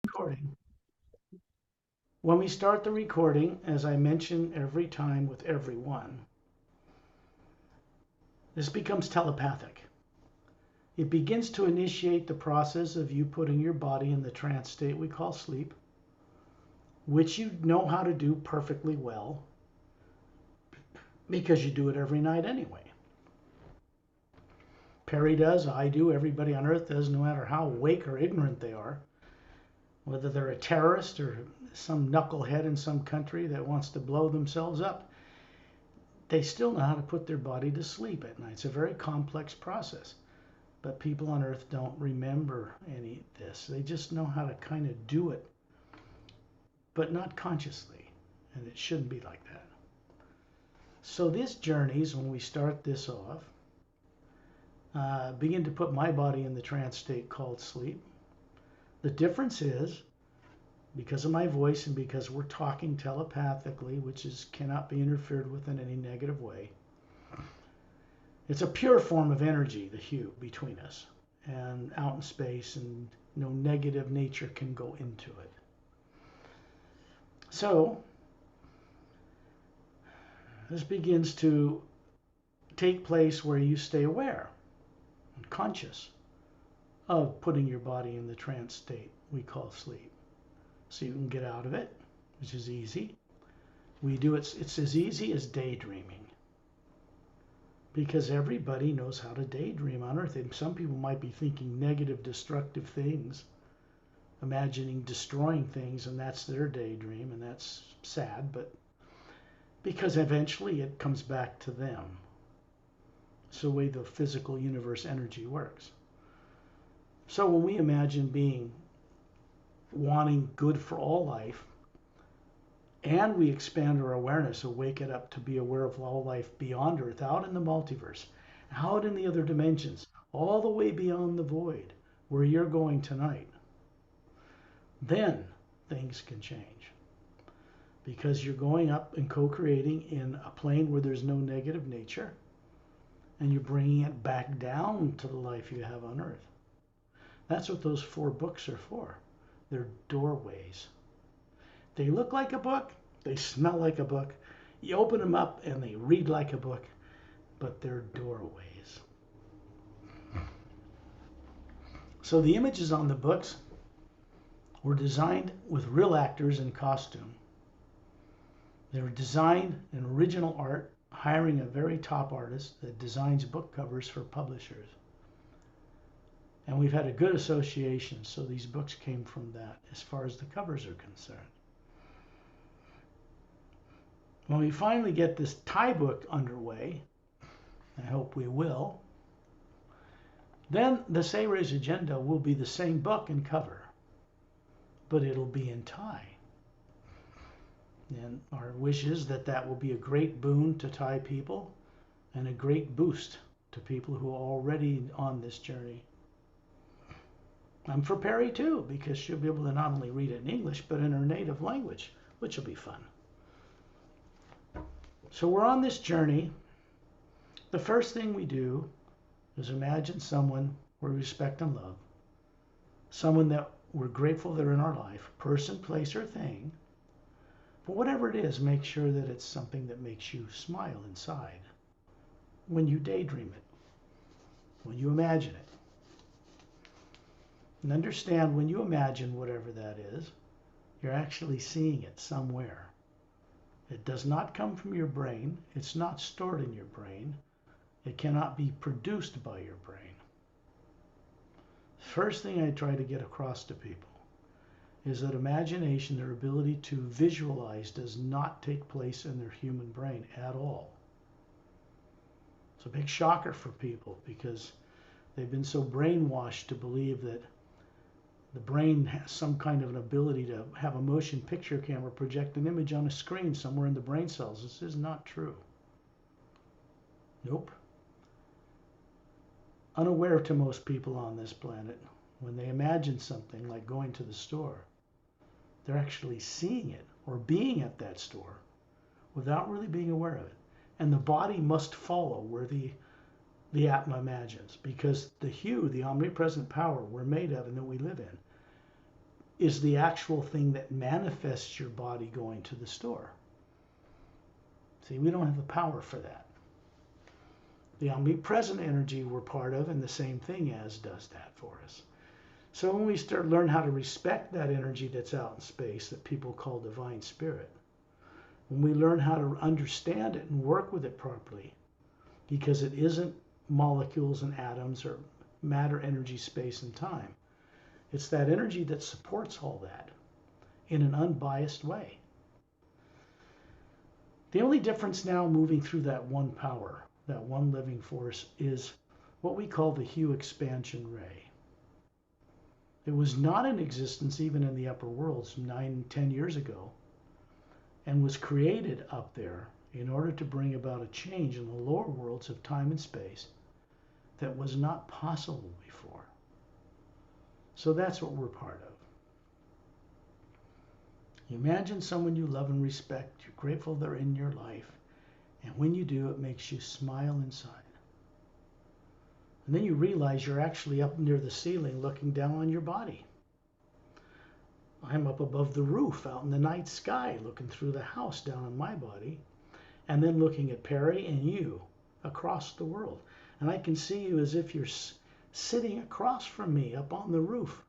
Recording. When we start the recording, as I mention every time with everyone, this becomes telepathic. It begins to initiate the process of you putting your body in the trance state we call sleep, which you know how to do perfectly well because you do it every night anyway. Pari does, I do, everybody on earth does, no matter how awake or ignorant they are, whether they're a terrorist or some knucklehead in some country that wants to blow themselves up. They still know how to put their body to sleep at night. It's a very complex process. But people on earth don't remember any of this. They just know how to kind of do it, but not consciously. And it shouldn't be like that. So these journeys, when we start this off, begin to put my body in the trance state called sleep. The difference is, because of my voice and because we're talking telepathically, which cannot be interfered with in any negative way, it's a pure form of energy, the hue between us and out in space, and no negative nature can go into it. So this begins to take place where you stay aware and conscious of putting your body in the trance state we call sleep. So you can get out of it, which is easy. We do it, it's as easy as daydreaming. Because everybody knows how to daydream on earth. And some people might be thinking negative, destructive things, imagining destroying things, and that's their daydream, and that's sad, but because eventually it comes back to them. It's the way the physical universe energy works. So when we imagine wanting good for all life, and we expand our awareness, or wake it up to be aware of all life beyond Earth, out in the multiverse, out in the other dimensions, all the way beyond the void, where you're going tonight, then things can change. Because you're going up and co-creating in a plane where there's no negative nature, and you're bringing it back down to the life you have on Earth. That's what those 4 books are for. They're doorways. They look like a book, they smell like a book. You open them up and they read like a book, but they're doorways. So the images on the books were designed with real actors in costume. They were designed in original art, hiring a very top artist that designs book covers for publishers. And we've had a good association, so these books came from that as far as the covers are concerned. When we finally get this Thai book underway, I hope we will, then the Sayre's Agenda will be the same book and cover, but it'll be in Thai. And our wish is that that will be a great boon to Thai people and a great boost to people who are already on this journey. I'm for Pari too, because she'll be able to not only read it in English, but in her native language, which will be fun. So we're on this journey. The first thing we do is imagine someone we respect and love, someone that we're grateful they're in our life, person, place, or thing. But whatever it is, make sure that it's something that makes you smile inside when you daydream it, when you imagine it. And understand, when you imagine whatever that is, you're actually seeing it somewhere. It does not come from your brain. It's not stored in your brain. It cannot be produced by your brain. First thing I try to get across to people is that imagination, their ability to visualize, does not take place in their human brain at all. It's a big shocker for people because they've been so brainwashed to believe that the brain has some kind of an ability to have a motion picture camera project an image on a screen somewhere in the brain cells. This is not true. Nope. Unaware to most people on this planet, when they imagine something like going to the store, they're actually seeing it or being at that store without really being aware of it. And the body must follow where the Atma imagines, because the hue, the omnipresent power we're made of and that we live in, is the actual thing that manifests your body going to the store. See, we don't have the power for that. The omnipresent energy we're part of, and the same thing as does that for us. So when we start learn how to respect that energy that's out in space that people call divine spirit, when we learn how to understand it and work with it properly, because it isn't molecules and atoms or matter, energy, space, and time. It's that energy that supports all that in an unbiased way. The only difference now moving through that one power, that one living force, is what we call the Hue expansion ray. It was not in existence even in the upper worlds 9-10 years ago, and was created up there in order to bring about a change in the lower worlds of time and space that was not possible before. So that's what we're part of. You imagine someone you love and respect, you're grateful they're in your life, and when you do, it makes you smile inside. And then you realize you're actually up near the ceiling looking down on your body. I'm up above the roof out in the night sky looking through the house down on my body, and then looking at Pari and you across the world. And I can see you as if you're sitting across from me up on the roof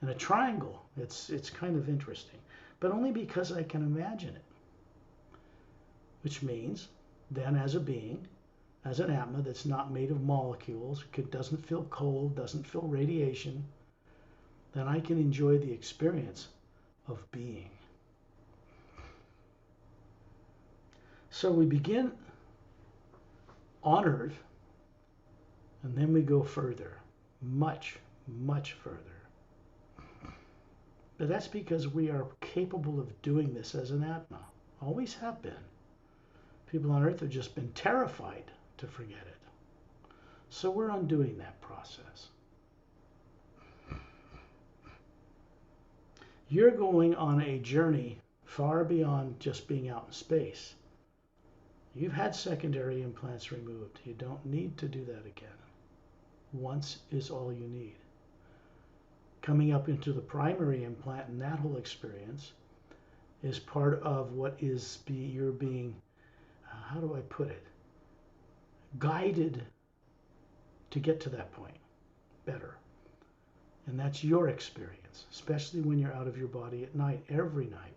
in a triangle. It's kind of interesting, but only because I can imagine it. Which means then as a being, as an Atma that's not made of molecules, doesn't feel cold, doesn't feel radiation, then I can enjoy the experience of being. So we begin on Earth, and then we go further, much, much further. But that's because we are capable of doing this as an Atma, always have been. People on Earth have just been terrified to forget it. So we're undoing that process. You're going on a journey far beyond just being out in space. You've had secondary implants removed. You don't need to do that again. Once is all you need. Coming up into the primary implant and that whole experience is part of what is you're being, how do I put it, guided to get to that point better. And that's your experience, especially when you're out of your body at night, every night.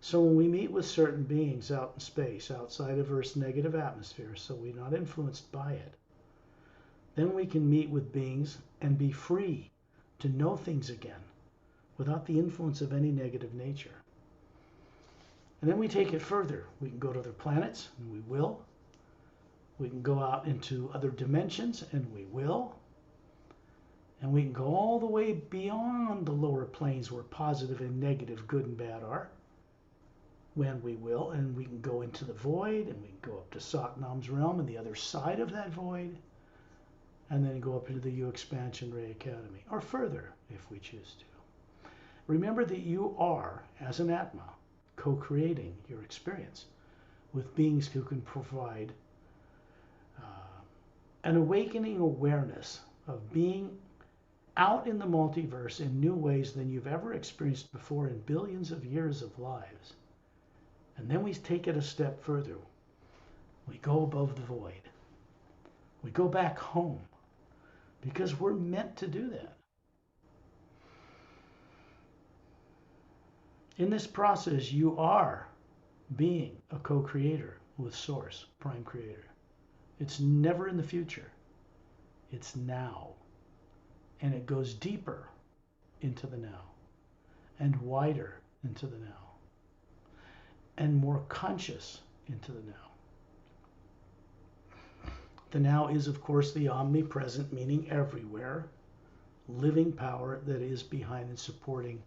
So when we meet with certain beings out in space, outside of Earth's negative atmosphere, so we're not influenced by it, then we can meet with beings and be free to know things again without the influence of any negative nature. And then we take it further. We can go to other planets, and we will. We can go out into other dimensions, and we will. And we can go all the way beyond the lower planes where positive and negative, good and bad are, when we will. And we can go into the void, and we can go up to Satnam's realm and the other side of that void, and then go up into the Hue Expansion Ray Academy, or further if we choose to. Remember that you are, as an Atma, co-creating your experience with beings who can provide an awakening awareness of being out in the multiverse in new ways than you've ever experienced before in billions of years of lives. And then we take it a step further. We go above the void. We go back home because we're meant to do that. In this process, you are being a co-creator with Source, Prime Creator. It's never in the future. It's now. And it goes deeper into the now, and wider into the now, and more conscious into the now. The now is, of course, the omnipresent, meaning everywhere, living power that is behind and supporting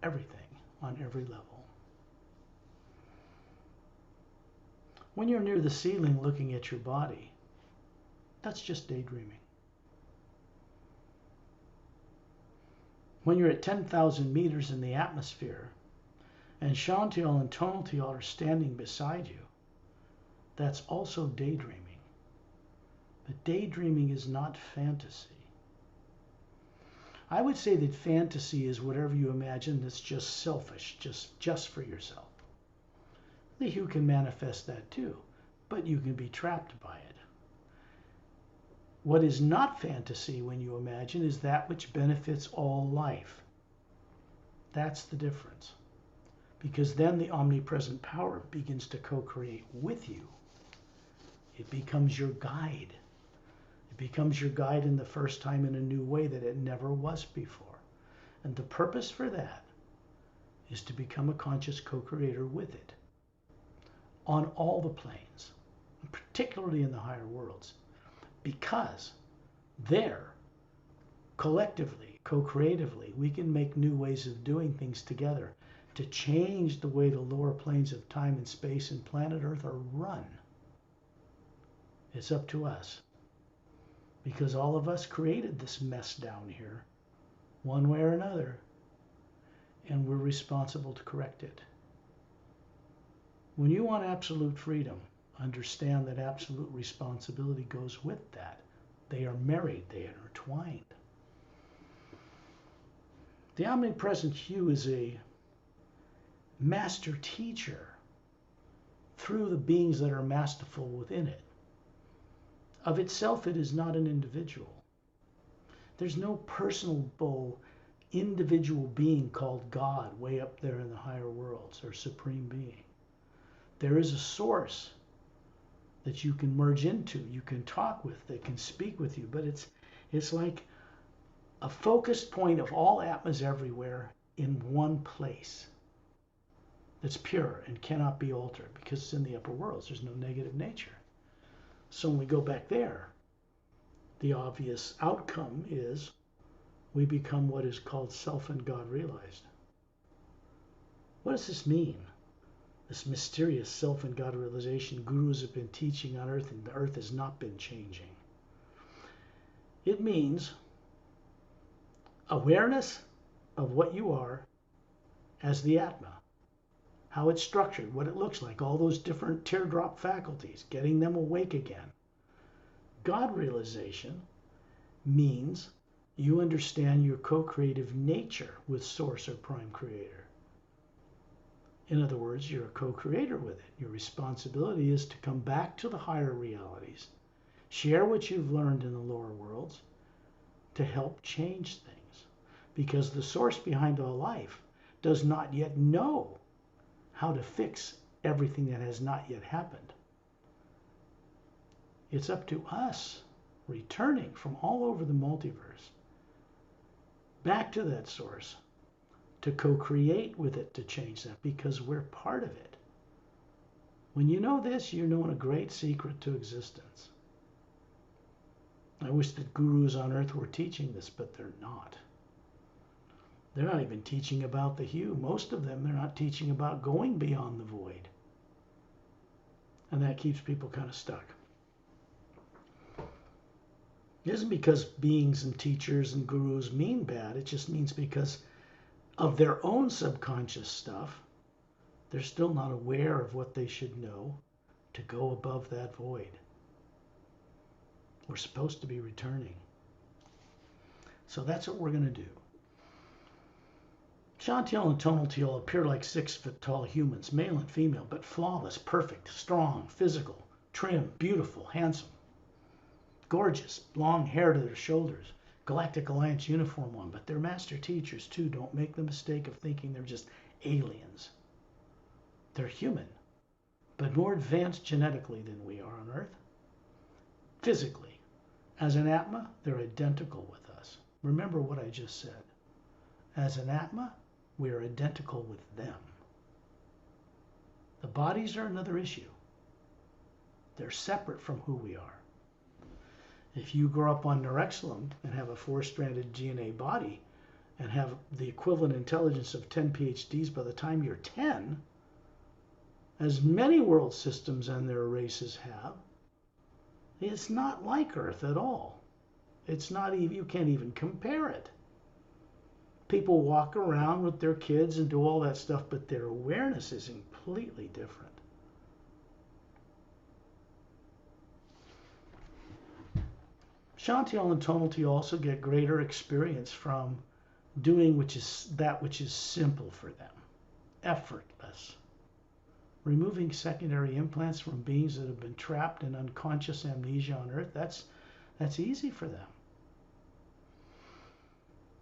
everything on every level. When you're near the ceiling looking at your body, that's just daydreaming. When you're at 10,000 meters in the atmosphere and Shantiel and Tonatiel are standing beside you, that's also daydreaming. But daydreaming is not fantasy. I would say that fantasy is whatever you imagine that's just selfish, just for yourself. The hue can manifest that too, but you can be trapped by it. What is not fantasy when you imagine is that which benefits all life. That's the difference. Because then the omnipresent power begins to co-create with you. It becomes your guide. It becomes your guide in the first time in a new way that it never was before. And the purpose for that is to become a conscious co-creator with it on all the planes, particularly in the higher worlds. Because there, collectively, co-creatively, we can make new ways of doing things together to change the way the lower planes of time and space and planet Earth are run. It's up to us. Because all of us created this mess down here, one way or another, and we're responsible to correct it. When you want absolute freedom, understand that absolute responsibility goes with that. They are married, they are intertwined. The omnipresent hue is a master teacher through the beings that are masterful within it. Of itself, it is not an individual. There's no personable individual being called God way up there in the higher worlds or supreme being. There is a source that you can merge into, you can talk with, that can speak with you, but it's like a focused point of all atmas everywhere in one place that's pure and cannot be altered because it's in the upper worlds. There's no negative nature. So when we go back there, the obvious outcome is we become what is called self and God realized. What does this mean? This mysterious self and God realization gurus have been teaching on earth, and the earth has not been changing. It means awareness of what you are as the Atma, how it's structured, what it looks like, all those different teardrop faculties, getting them awake again. God realization means you understand your co-creative nature with Source or Prime Creator. In other words, you're a co-creator with it. Your responsibility is to come back to the higher realities, share what you've learned in the lower worlds to help change things. Because the source behind all life does not yet know how to fix everything that has not yet happened. It's up to us returning from all over the multiverse back to that source to co-create with it to change that, because we're part of it. When you know this, you're knowing a great secret to existence. I wish that gurus on earth were teaching this, but they're not. They're not even teaching about the hue. Most of them, they're not teaching about going beyond the void. And that keeps people kind of stuck. It isn't because beings and teachers and gurus mean bad. It just means because of their own subconscious stuff, they're still not aware of what they should know to go above that void. We're supposed to be returning. So that's what we're going to do. Chantiel and Tonaltiel appear like 6-foot-tall humans, male and female, but flawless, perfect, strong, physical, trim, beautiful, handsome, gorgeous, long hair to their shoulders, Galactic Alliance uniform on, but they're master teachers too. Don't make the mistake of thinking they're just aliens. They're human, but more advanced genetically than we are on Earth. Physically, as an Atma, they're identical with us. Remember what I just said. As an Atma, we are identical with them. The bodies are another issue. They're separate from who we are. If you grow up on Nerexilum and have a 4-stranded DNA body and have the equivalent intelligence of 10 PhDs by the time you're 10, as many world systems and their races have, it's not like Earth at all. It's not even, you can't even compare it. People walk around with their kids and do all that stuff, but their awareness is completely different. Shantiel and Tonalty also get greater experience from doing which is simple for them, effortless. Removing secondary implants from beings that have been trapped in unconscious amnesia on Earth, that's easy for them.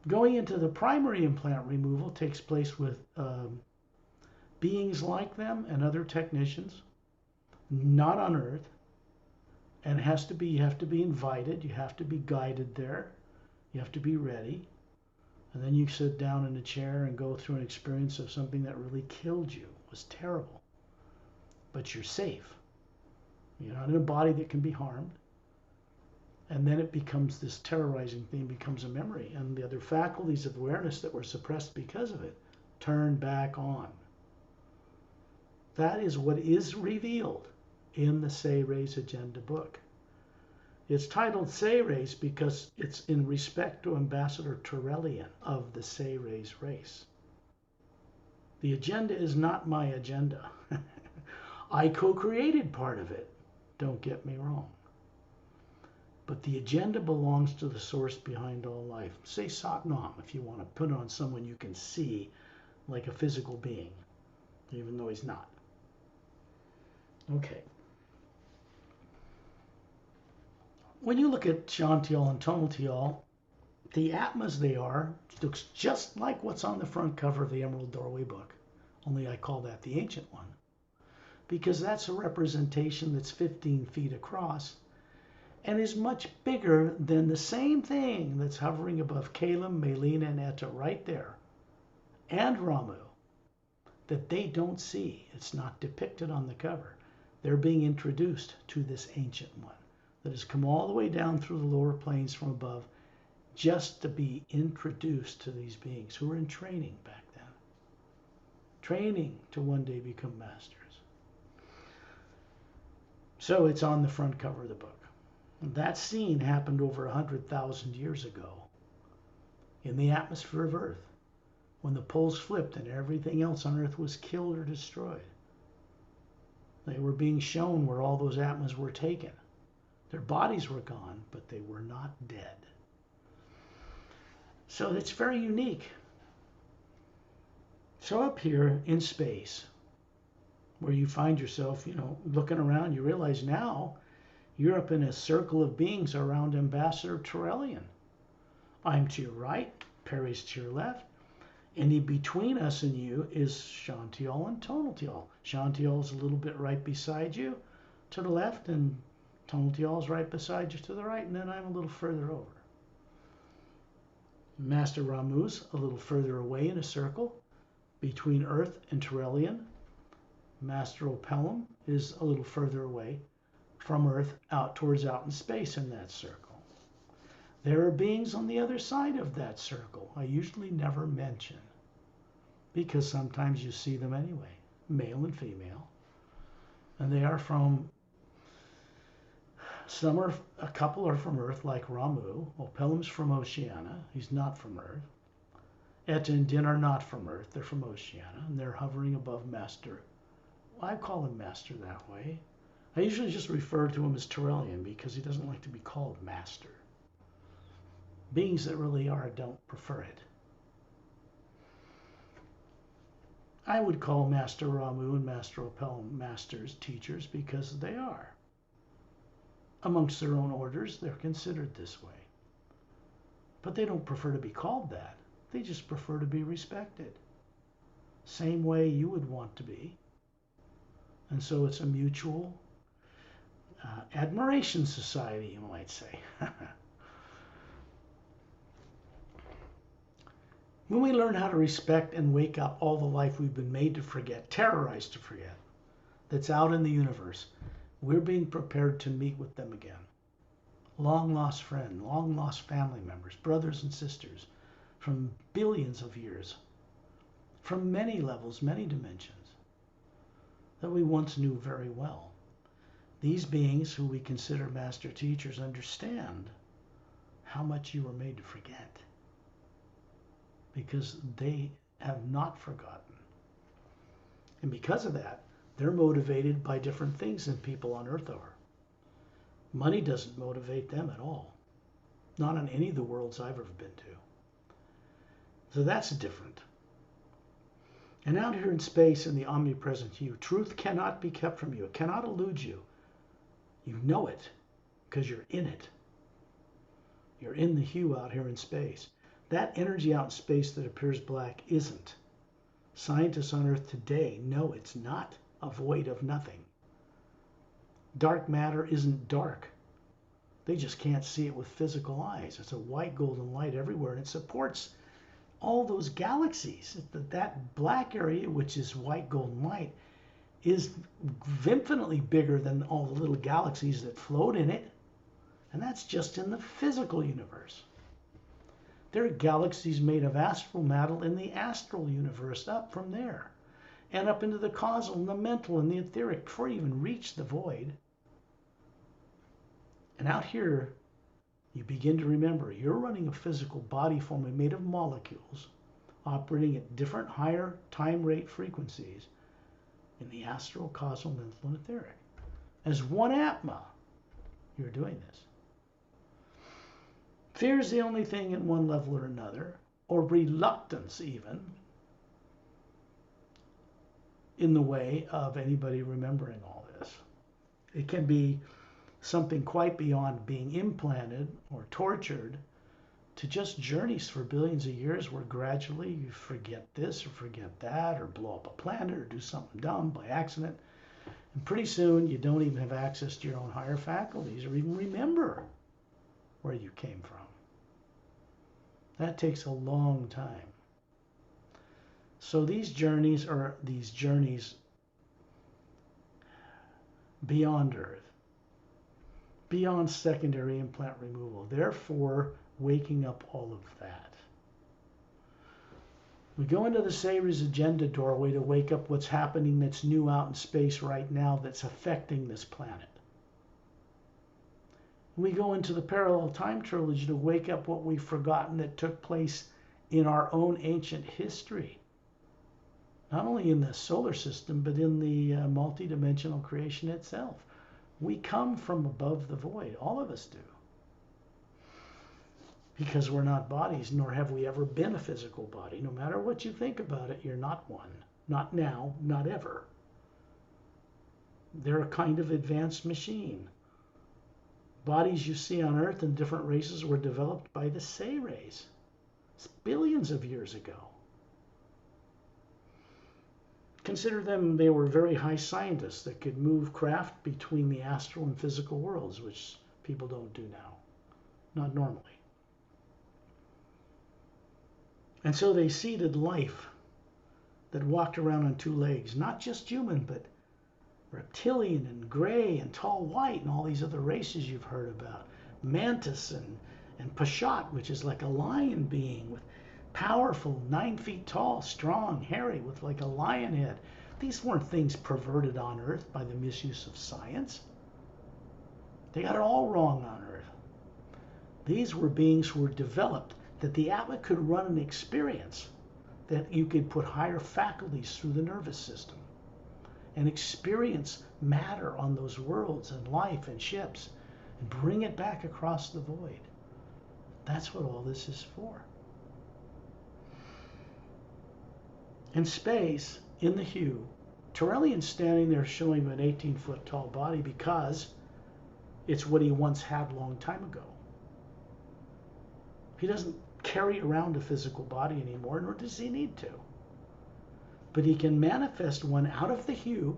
Going into the primary implant removal takes place with beings like them and other technicians, not on Earth, and you have to be invited, you have to be guided there, you have to be ready, and then you sit down in a chair and go through an experience of something that really killed you. It was terrible, but you're safe. You're not in a body that can be harmed. And then it becomes this terrorizing thing, becomes a memory, and the other faculties of awareness that were suppressed because of it turn back on. That is what is revealed in the Say-Rays Agenda book. It's titled Say-Rays because it's in respect to Ambassador Turelian of the Say-Rays race. The agenda is not my agenda. I co-created part of it, don't get me wrong. But the agenda belongs to the source behind all life. Say Satnam if you want to put it on someone you can see like a physical being, even though he's not. Okay. When you look at Shantiel and Tonaltiel, the Atmas they are looks just like what's on the front cover of the Emerald Doorway book, only I call that the ancient one, because that's a representation that's 15 feet across and is much bigger than the same thing that's hovering above Kalim, Melina, and Etta right there, and Ramu, that they don't see. It's not depicted on the cover. They're being introduced to this ancient one that has come all the way down through the lower planes from above just to be introduced to these beings who were in training back then. Training to one day become masters. So it's on the front cover of the book. And that scene happened over 100,000 years ago in the atmosphere of Earth when the poles flipped and everything else on Earth was killed or destroyed. They were being shown where all those Atmas were taken. Their bodies were gone, but they were not dead. So it's very unique. So up here in space, where you find yourself, looking around, you realize now you're up in a circle of beings around Ambassador Turelian. I'm to your right, Pari's to your left, and in between us and you is Shantiel and Tonaltiel. Shantiel is a little bit right beside you to the left, and Tonaltiel is right beside you to the right, and then I'm a little further over. Master Ramu's a little further away in a circle between Earth and Turelian. Master Opelum is a little further away from Earth out in space in that circle. There are beings on the other side of that circle I usually never mention because sometimes you see them anyway, male and female. And they are from, a couple are from Earth like Ramu. Opelum's from Oceania, he's not from Earth. Etta and Din are not from Earth, they're from Oceania, and they're hovering above Master. Well, I call him Master that way. I usually just refer to him as Turelian because he doesn't like to be called Master. Beings that really are don't prefer it. I would call Master Ramu and Master Opelum masters, teachers, because they are. Amongst their own orders, they're considered this way. But they don't prefer to be called that. They just prefer to be respected. Same way you would want to be. And so it's a mutual admiration society, you might say. When we learn how to respect and wake up all the life we've been made to forget, terrorized to forget, that's out in the universe, we're being prepared to meet with them again. Long lost friends, long lost family members, brothers and sisters from billions of years, from many levels, many dimensions, that we once knew very well. These beings who we consider master teachers understand how much you were made to forget, because they have not forgotten. And because of that, they're motivated by different things than people on Earth are. Money doesn't motivate them at all. not on any of the worlds I've ever been to. So that's different. And out here in space in the omnipresent hue, truth cannot be kept from you. It cannot elude you. You know it because you're in it. You're in the hue out here in space. That energy out in space that appears black isn't. Scientists on Earth today know it's not a void of nothing. Dark matter isn't dark. They just can't see it with physical eyes. It's a white golden light everywhere, and it supports all those galaxies. That black area, which is white golden light, is infinitely bigger than all the little galaxies that float in it. And that's just in the physical universe. There are galaxies made of astral matter in the astral universe up from there, and up into the causal and the mental and the etheric before you even reach the void. And out here, you begin to remember you're running a physical body form made of molecules operating at different higher time rate frequencies in the astral, causal, mental, and etheric. As one Atma, you're doing this. Fear is the only thing at one level or another, or reluctance even, in the way of anybody remembering all this. It can be something quite beyond being implanted or tortured to just journeys for billions of years where gradually you forget this or forget that or blow up a planet or do something dumb by accident. And pretty soon you don't even have access to your own higher faculties or even remember where you came from. That takes a long time. So these journeys are these journeys beyond Earth, beyond secondary implant removal, therefore waking up all of that. We go into the Savior's agenda doorway to wake up what's happening that's new out in space right now that's affecting this planet. We go into the parallel time trilogy to wake up what we've forgotten that took place in our own ancient history. Not only in the solar system, but in the multidimensional creation itself. We come from above the void. All of us do. Because we're not bodies, nor have we ever been a physical body. No matter what you think about it, you're not one. Not now, not ever. They're a kind of advanced machine. Bodies you see on Earth in different races were developed by the Say race. It's billions of years ago. Consider them, they were very high scientists that could move craft between the astral and physical worlds, which people don't do now. Not normally. And so they seeded life that walked around on two legs, not just human, but reptilian and gray and tall white and all these other races you've heard about. Mantis and Pashat, which is like a lion being with powerful, 9 feet tall, strong, hairy, with like a lion head. These weren't things perverted on Earth by the misuse of science. They got it all wrong on Earth. These were beings who were developed that the Atma could run an experience, that you could put higher faculties through the nervous system and experience matter on those worlds and life and ships and bring it back across the void. That's what all this is for. In space, in the hue, Terrellian's standing there showing him an 18-foot tall body because it's what he once had a long time ago. He doesn't carry around a physical body anymore, nor does he need to. But he can manifest one out of the hue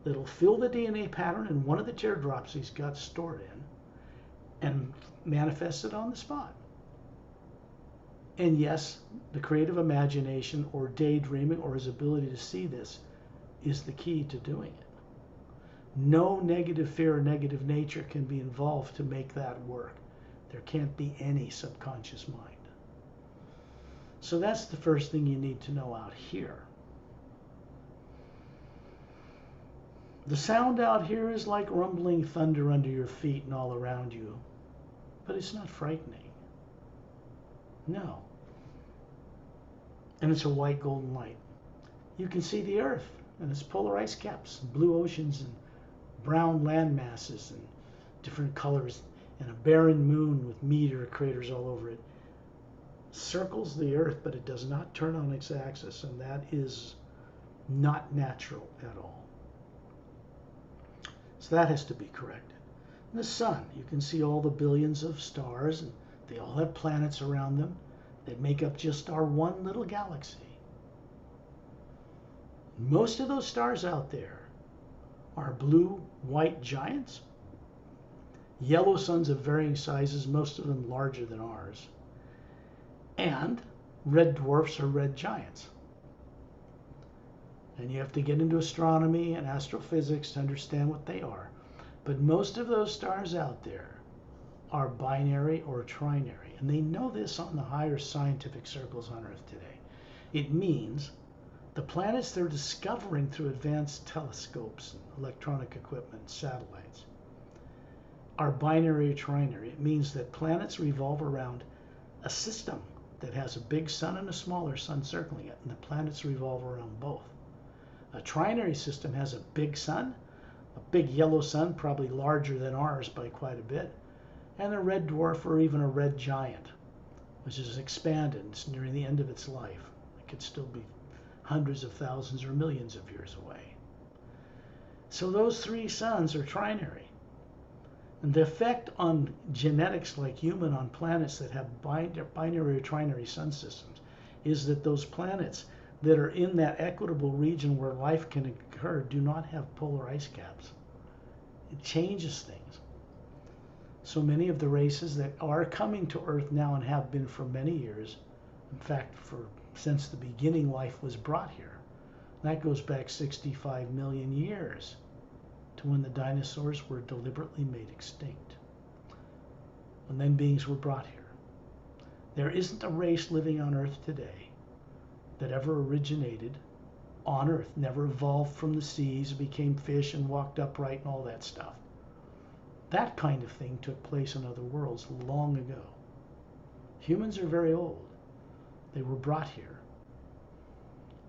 that'll fill the DNA pattern in one of the teardrops he's got stored in and manifest it on the spot. And yes, the creative imagination or daydreaming or his ability to see this is the key to doing it. No negative fear or negative nature can be involved to make that work. There can't be any subconscious mind. So that's the first thing you need to know out here. The sound out here is like rumbling thunder under your feet and all around you, but it's not frightening. No. And it's a white golden light. You can see the Earth and its polar ice caps, blue oceans and brown land masses and different colors. and a barren moon with meteor craters all over it circles the Earth, but it does not turn on its axis, and that is not natural at all. So that has to be corrected. And the sun, you can see all the billions of stars, and they all have planets around them that make up just our one little galaxy. Most of those stars out there are blue-white giants, yellow suns of varying sizes, most of them larger than ours, and red dwarfs or red giants. And you have to get into astronomy and astrophysics to understand what they are. But most of those stars out there are binary or trinary. And they know this on the higher scientific circles on Earth today. It means the planets they're discovering through advanced telescopes, and electronic equipment, satellites, are binary or trinary. It means that planets revolve around a system that has a big sun and a smaller sun circling it, and the planets revolve around both. A trinary system has a big sun, a big yellow sun, probably larger than ours by quite a bit, and a red dwarf or even a red giant, which is expanded. It's nearing the end of its life. It could still be hundreds of thousands or millions of years away. So those three suns are trinary. And the effect on genetics like human on planets that have binary or trinary sun systems is that those planets that are in that equitable region where life can occur do not have polar ice caps. It changes things. So many of the races that are coming to Earth now and have been for many years, in fact, since the beginning life was brought here. That goes back 65 million years to when the dinosaurs were deliberately made extinct. And then beings were brought here. There isn't a race living on Earth today that ever originated on Earth, never evolved from the seas, became fish and walked upright and all that stuff. That kind of thing took place in other worlds long ago. Humans are very old. They were brought here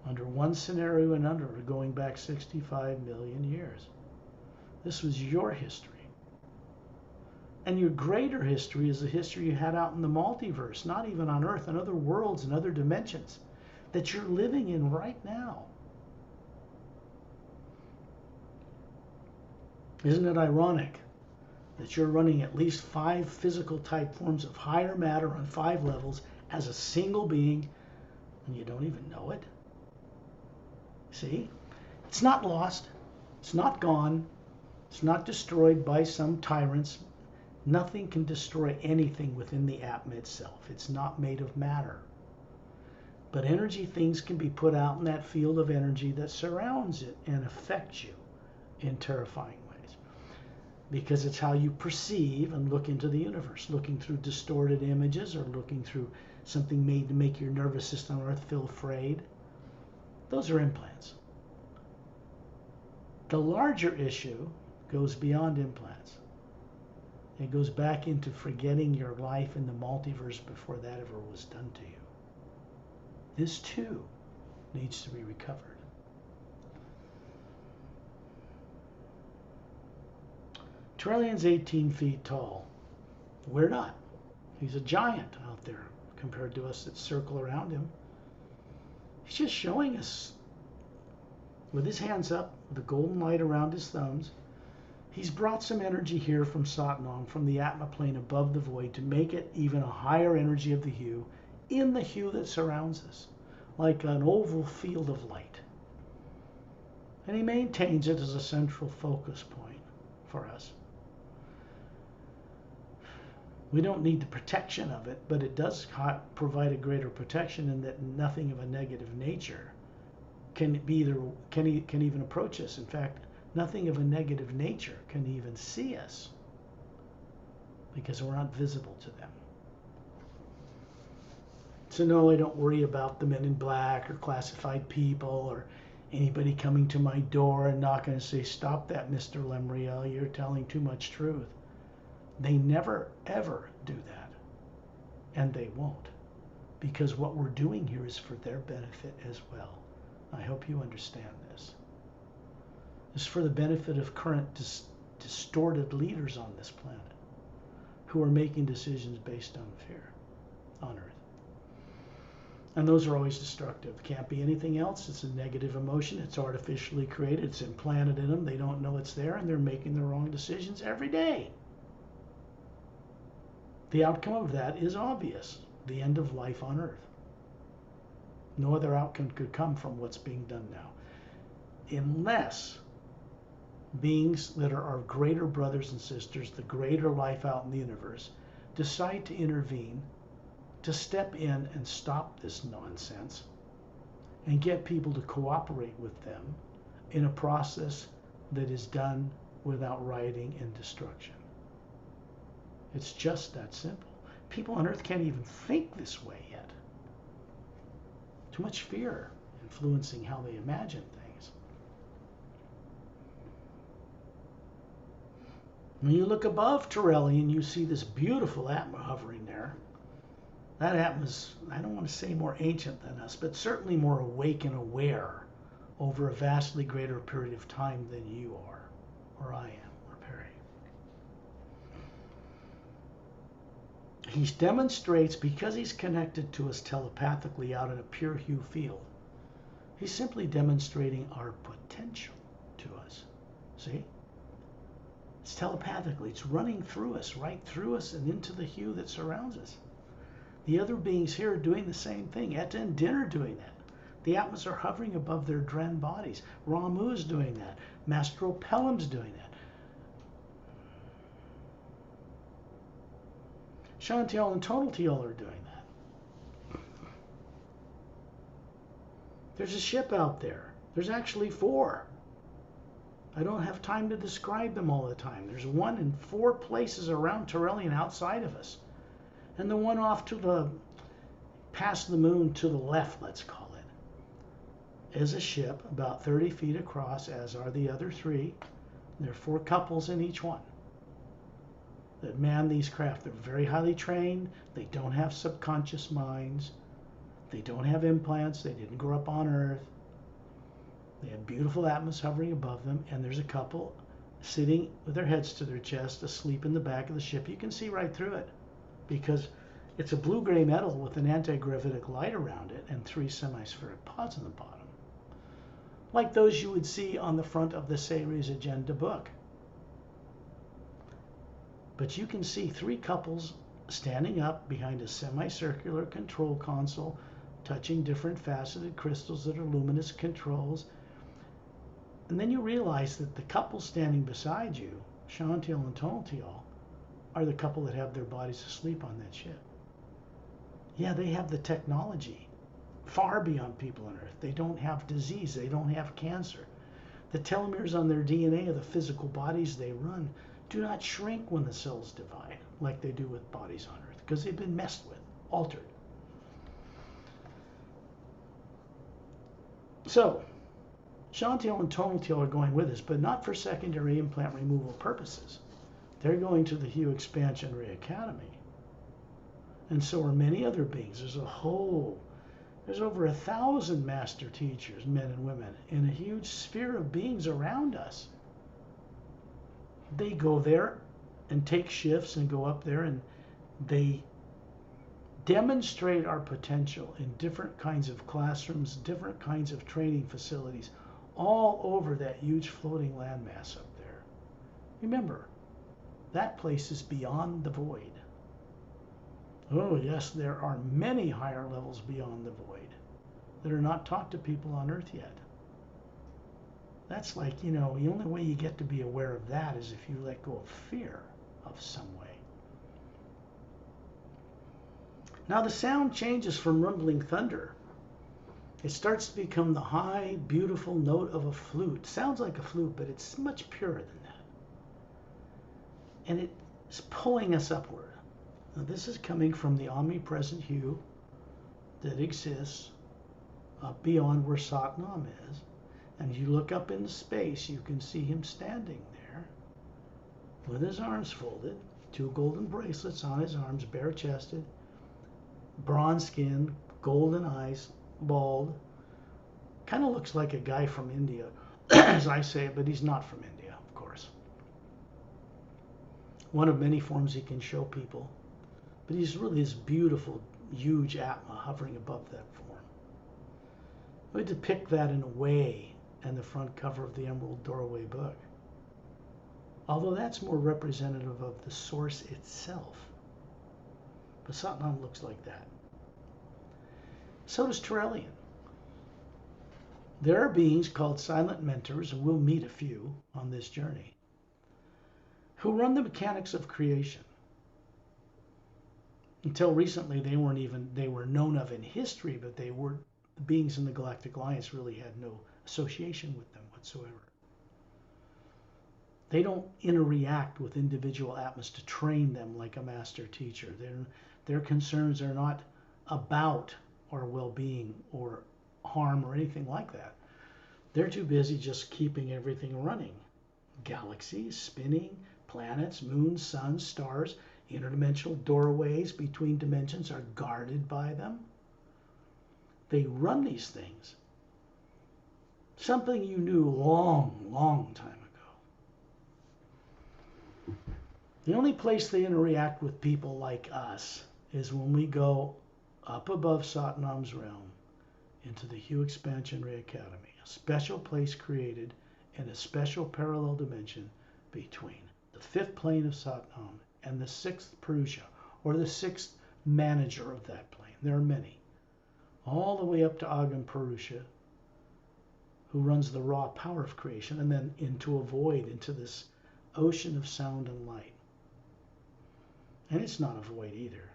under one scenario and another, going back 65 million years. This was your history. And your greater history is the history you had out in the multiverse, not even on Earth, and other worlds and other dimensions that you're living in right now. Isn't it ironic that you're running at least 5 physical type forms of higher matter on 5 levels as a single being, and you don't even know it? See? It's not lost. It's not gone. It's not destroyed by some tyrants. Nothing can destroy anything within the atom itself. It's not made of matter. But energy things can be put out in that field of energy that surrounds it and affects you in terrifying ways. Because it's how you perceive and look into the universe, looking through distorted images or looking through something made to make your nervous system on Earth feel afraid. Those are implants. The larger issue goes beyond implants. It goes back into forgetting your life in the multiverse before that ever was done to you. This too needs to be recovered. Trillion's 18 feet tall. We're not. He's a giant out there compared to us that circle around him. He's just showing us with his hands up, the golden light around his thumbs. He's brought some energy here from Satnam, from the Atma plane above the void, to make it even a higher energy of the hue in the hue that surrounds us, like an oval field of light. And he maintains it as a central focus point for us. We don't need the protection of it, but it does provide a greater protection in that nothing of a negative nature can even approach us. In fact, nothing of a negative nature can even see us because we're not visible to them. So no, I don't worry about the men in black or classified people or anybody coming to my door and knocking and say, "Stop that, Mr. Lemriel, you're telling too much truth." They never, ever do that. And they won't. Because what we're doing here is for their benefit as well. I hope you understand this. It's for the benefit of current distorted leaders on this planet who are making decisions based on fear on earth. And those are always destructive. Can't be anything else. It's a negative emotion. It's artificially created. It's implanted in them. They don't know it's there, and they're making the wrong decisions every day. The outcome of that is obvious. The end of life on earth. No other outcome could come from what's being done now. Unless beings that are our greater brothers and sisters, the greater life out in the universe, decide to intervene, to step in and stop this nonsense, and get people to cooperate with them in a process that is done without rioting and destruction. It's just that simple. People on earth can't even think this way yet. Too much fear influencing how they imagine things. When you look above Torellian, you see this beautiful Atma hovering there. That Atma is, I don't want to say more ancient than us, but certainly more awake and aware over a vastly greater period of time than you are, or I am, or Pari. He demonstrates, because he's connected to us telepathically out in a pure hue field, he's simply demonstrating our potential to us. See? It's telepathically. It's running through us, right through us and into the hue that surrounds us. The other beings here are doing the same thing. Etta and Din are doing that. The Atmas are hovering above their Dren bodies. Ramu is doing that. Mastro Pelham's doing that. Shantiel and Tonaltiel are doing that. There's a ship out there. There's actually 4. I don't have time to describe them all the time. There's one in 4 places around Torellian outside of us. And the one off to the, past the moon to the left, let's call it, is a ship about 30 feet across, as are the other 3. There are 4 couples in each one that man these craft. They're very highly trained. They don't have subconscious minds. They don't have implants. They didn't grow up on Earth. They have beautiful Atmas hovering above them, and there's a couple sitting with their heads to their chest, asleep in the back of the ship. You can see right through it because it's a blue-gray metal with an anti-gravitic light around it and 3 semispheric pods on the bottom, like those you would see on the front of the Series Agenda book. But you can see 3 couples standing up behind a semicircular control console, touching different faceted crystals that are luminous controls. And then you realize that the couple standing beside you, Shantiel and Tonaltiel, are the couple that have their bodies asleep on that ship. Yeah, they have the technology far beyond people on Earth. They don't have disease. They don't have cancer. The telomeres on their DNA of the physical bodies they run do not shrink when the cells divide like they do with bodies on Earth because they've been messed with, altered. So, Shantiel and Tonaltiel are going with us, but not for secondary implant removal purposes. They're going to the Hue Expansion Ray Academy. And so are many other beings. There's over 1,000 master teachers, men and women, in a huge sphere of beings around us. They go there and take shifts and go up there and they demonstrate our potential in different kinds of classrooms, different kinds of training facilities, all over that huge floating landmass up there. Remember, that place is beyond the void. Oh yes, there are many higher levels beyond the void that are not taught to people on Earth yet. That's like, the only way you get to be aware of that is if you let go of fear of some way. Now the sound changes from rumbling thunder. It starts to become the high, beautiful note of a flute. Sounds like a flute, but it's much purer than that. And it's pulling us upward. Now this is coming from the omnipresent hue that exists up beyond where Satnam is. And you look up into space, you can see him standing there with his arms folded, 2 golden bracelets on his arms, bare-chested, bronze skin, golden eyes, bald. Kind of looks like a guy from India, as I say it, but he's not from India, of course. one of many forms he can show people. But he's really this beautiful, huge Atma hovering above that form. We depict that in a way in the front cover of the Emerald Doorway book. Although that's more representative of the source itself. But Satnam looks like that. So does Turelian. There are beings called silent mentors, and we'll meet a few on this journey, who run the mechanics of creation. Until recently, they were known of in history, but the beings in the Galactic Alliance really had no association with them whatsoever. They don't interact with individual Atmas to train them like a master teacher. Their concerns are not about our well-being or harm or anything like that. They're too busy just keeping everything running. Galaxies spinning, planets, moons, suns, stars, interdimensional doorways between dimensions are guarded by them. They run these things. Something you knew long, long time ago. The only place they interact with people like us is when we go up above Satnam's realm into the Hue Expansion Ray Academy, a special place created in a special parallel dimension between the fifth plane of Satnam and the sixth Purusha, or the sixth manager of that plane. There are many. All the way up to Agam Purusha, who runs the raw power of creation, and then into a void, into this ocean of sound and light. And it's not a void either.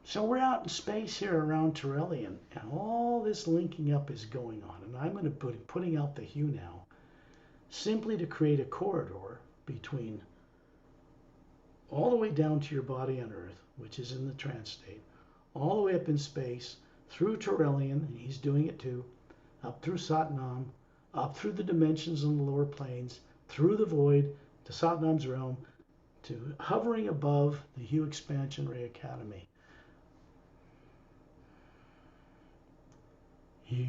So we're out in space here around Turelian, and all this linking up is going on. And I'm going to putting out the hue now, simply to create a corridor between all the way down to your body on Earth, which is in the trance state, all the way up in space, through Turelian, and he's doing it too, up through Satnam, up through the dimensions in the lower planes, through the void, to Satnam's realm, to hovering above the Hue Expansion Ray Academy. Hue.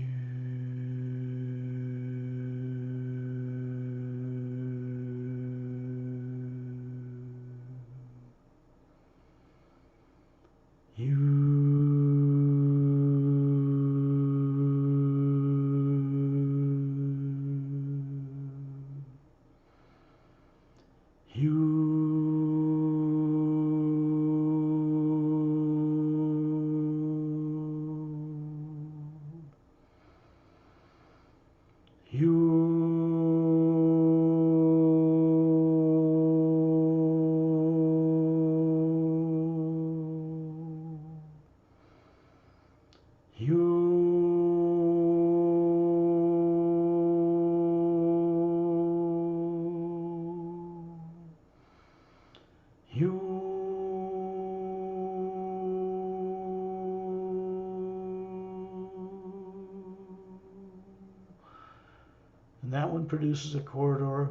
And that one produces a corridor,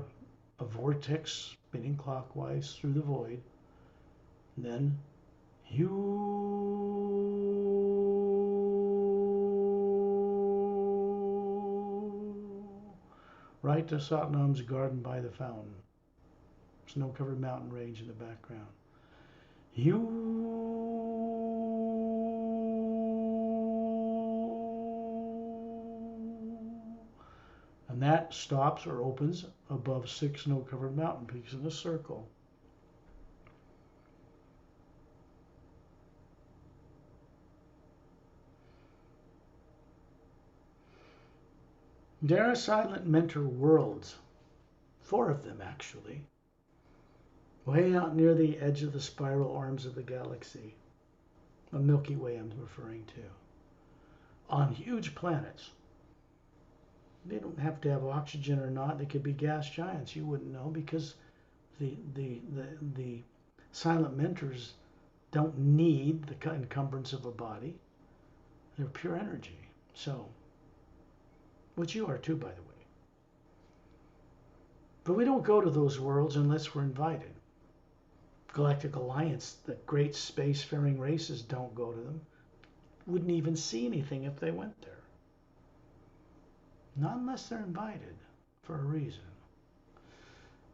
a vortex spinning clockwise through the void. And then right to Satnam's garden by the fountain. Snow-covered mountain range in the background. And that stops or opens above 6 snow-covered mountain peaks in a circle. There are silent mentor worlds, 4 of them actually, way out near the edge of the spiral arms of the galaxy, the Milky Way I'm referring to, on huge planets. They don't have to have oxygen or not. They could be gas giants. You wouldn't know, because the silent mentors don't need the encumbrance of a body. They're pure energy. So, which you are too, by the way. But we don't go to those worlds unless we're invited. Galactic Alliance, the great spacefaring races, don't go to them. Wouldn't even see anything if they went there. Not unless they're invited for a reason.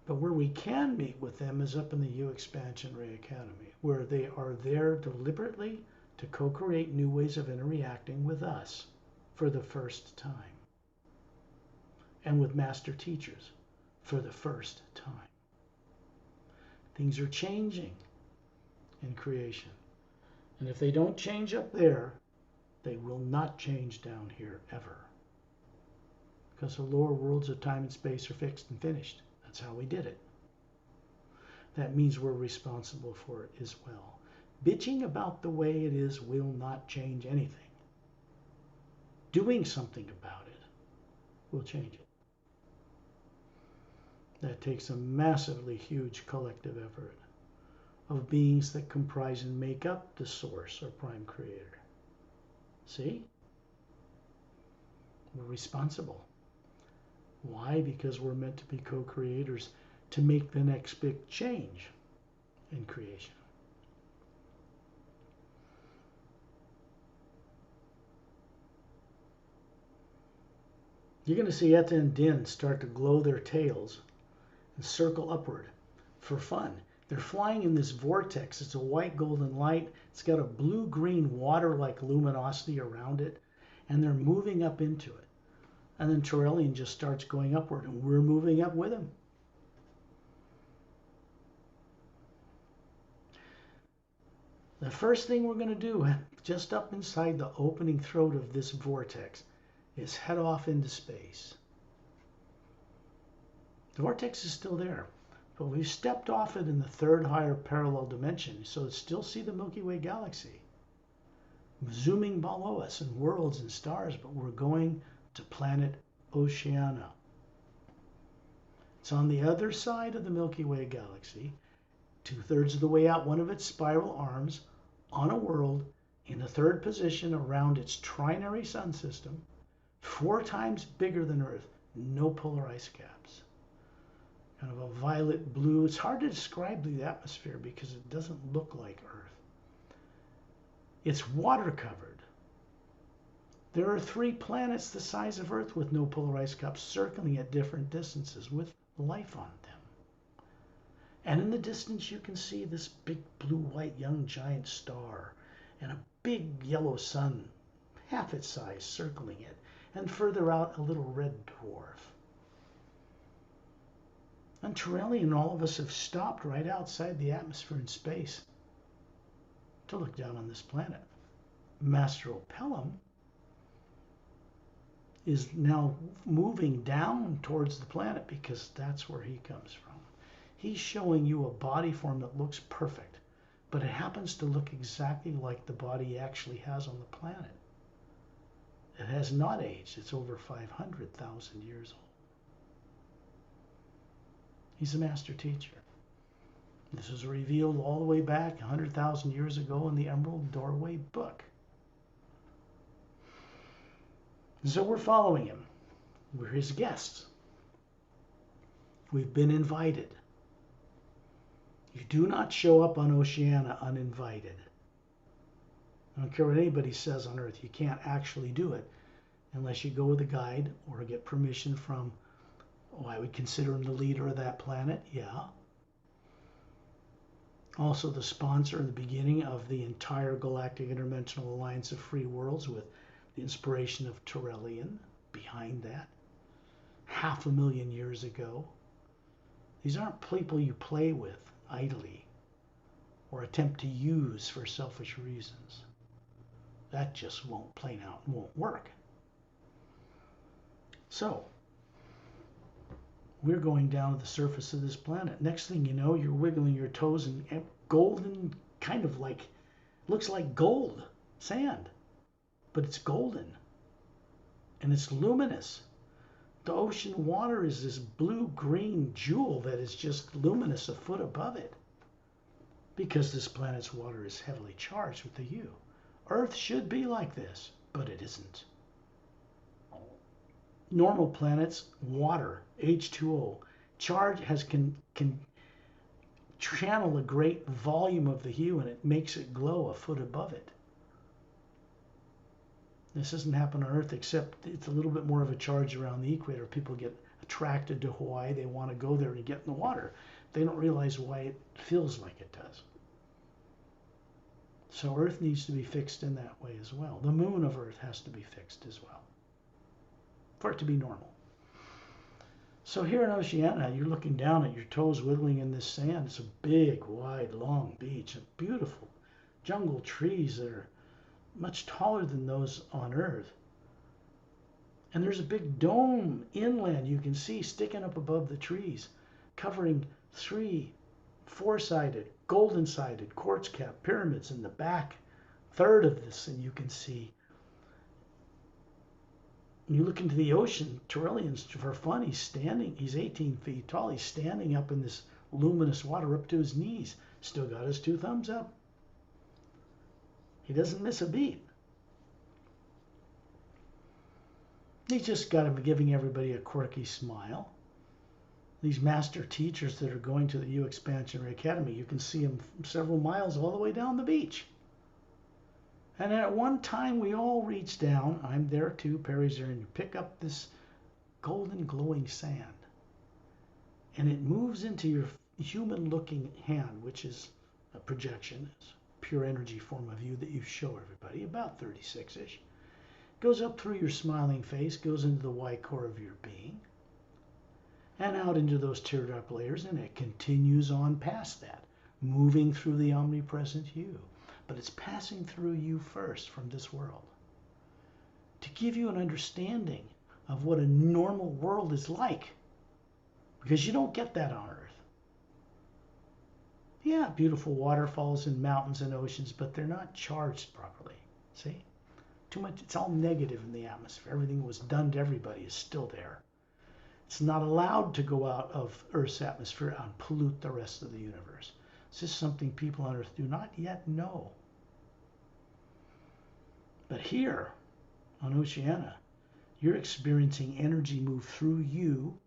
But where we can meet with them is up in the U Expansion Ray Academy, where they are there deliberately to co-create new ways of interacting with us for the first time, and with master teachers for the first time. Things are changing in creation. And if they don't change up there, they will not change down here ever. Because the lower worlds of time and space are fixed and finished. That's how we did it. That means we're responsible for it as well. Bitching about the way it is will not change anything. Doing something about it will change it. That takes a massively huge collective effort of beings that comprise and make up the source or prime creator. See? We're responsible. Why? Because we're meant to be co-creators to make the next big change in creation. You're going to see Eta and Din start to glow their tails and circle upward for fun. They're flying in this vortex. It's a white golden light. It's got a blue-green water-like luminosity around it, and they're moving up into it. And then Turelian just starts going upward, and we're moving up with him. The first thing we're going to do, just up inside the opening throat of this vortex, is head off into space. The vortex is still there, but we've stepped off it in the third higher parallel dimension, so still see the Milky Way galaxy zooming below us and worlds and stars, but we're going to planet Oceania. It's on the other side of the Milky Way galaxy, 2/3 of the way out one of its spiral arms, on a world in the third position around its trinary sun system, 4 times bigger than Earth, no polar ice caps. Kind of a violet blue. It's hard to describe the atmosphere because it doesn't look like Earth. It's water covered. There are 3 planets the size of Earth with no polar ice caps circling at different distances with life on them. And in the distance you can see this big blue-white young giant star and a big yellow sun, half its size, circling it. And further out, a little red dwarf. And Turelian and all of us have stopped right outside the atmosphere in space to look down on this planet. Master Opelum is now moving down towards the planet because that's where he comes from. He's showing you a body form that looks perfect, but it happens to look exactly like the body he actually has on the planet. It has not aged. It's over 500,000 years old. He's a master teacher. This was revealed all the way back 100,000 years ago in the Emerald Doorway book. So we're following him. We're his guests. We've been invited. You do not show up on Oceania uninvited. I don't care what anybody says on Earth. You can't actually do it unless you go with a guide or get permission from, I would consider him the leader of that planet. Yeah. Also the sponsor in the beginning of the entire Galactic Interdimensional Alliance of Free Worlds, with the inspiration of Turelian behind that 500,000 years ago. These aren't people you play with idly or attempt to use for selfish reasons. That just won't work. So, we're going down to the surface of this planet. Next thing you know, you're wiggling your toes in golden, kind of like, looks like gold sand, but it's golden and it's luminous. The ocean water is this blue-green jewel that is just luminous a foot above it because this planet's water is heavily charged with the U. Earth should be like this, but it isn't. Normal planets, water, H2O, charge can channel a great volume of the hue and it makes it glow a foot above it. This doesn't happen on Earth, except it's a little bit more of a charge around the equator. People get attracted to Hawaii. They want to go there and get in the water. They don't realize why it feels like it does. So Earth needs to be fixed in that way as well. The moon of Earth has to be fixed as well for it to be normal. So here in Oceania, you're looking down at your toes wiggling in this sand. It's a big, wide, long beach, and beautiful jungle trees that are much taller than those on Earth. And there's a big dome inland you can see sticking up above the trees, covering 3 4-sided, golden-sided quartz cap pyramids in the back third of this, and you can see. You look into the ocean, Turellian's, for fun, he's 18 feet tall, he's standing up in this luminous water up to his knees, still got his 2 thumbs up. He doesn't miss a beat. He's just got him giving everybody a quirky smile. These master teachers that are going to the U Expansionary Academy, you can see them several miles all the way down the beach. And at one time, we all reach down. I'm there too, Pari's there, and you pick up this golden glowing sand. And it moves into your human-looking hand, which is a projection. It's a pure energy form of you that you show everybody, about 36-ish. Goes up through your smiling face, goes into the white core of your being, and out into those teardrop layers, and it continues on past that, moving through the omnipresent you. But it's passing through you first from this world to give you an understanding of what a normal world is like, because you don't get that on Earth. Yeah, beautiful waterfalls and mountains and oceans, but they're not charged properly. See? Too much, it's all negative in the atmosphere. Everything that was done to everybody is still there. It's not allowed to go out of Earth's atmosphere and pollute the rest of the universe. This is something people on Earth do not yet know. But here on Oceania, you're experiencing energy move through you,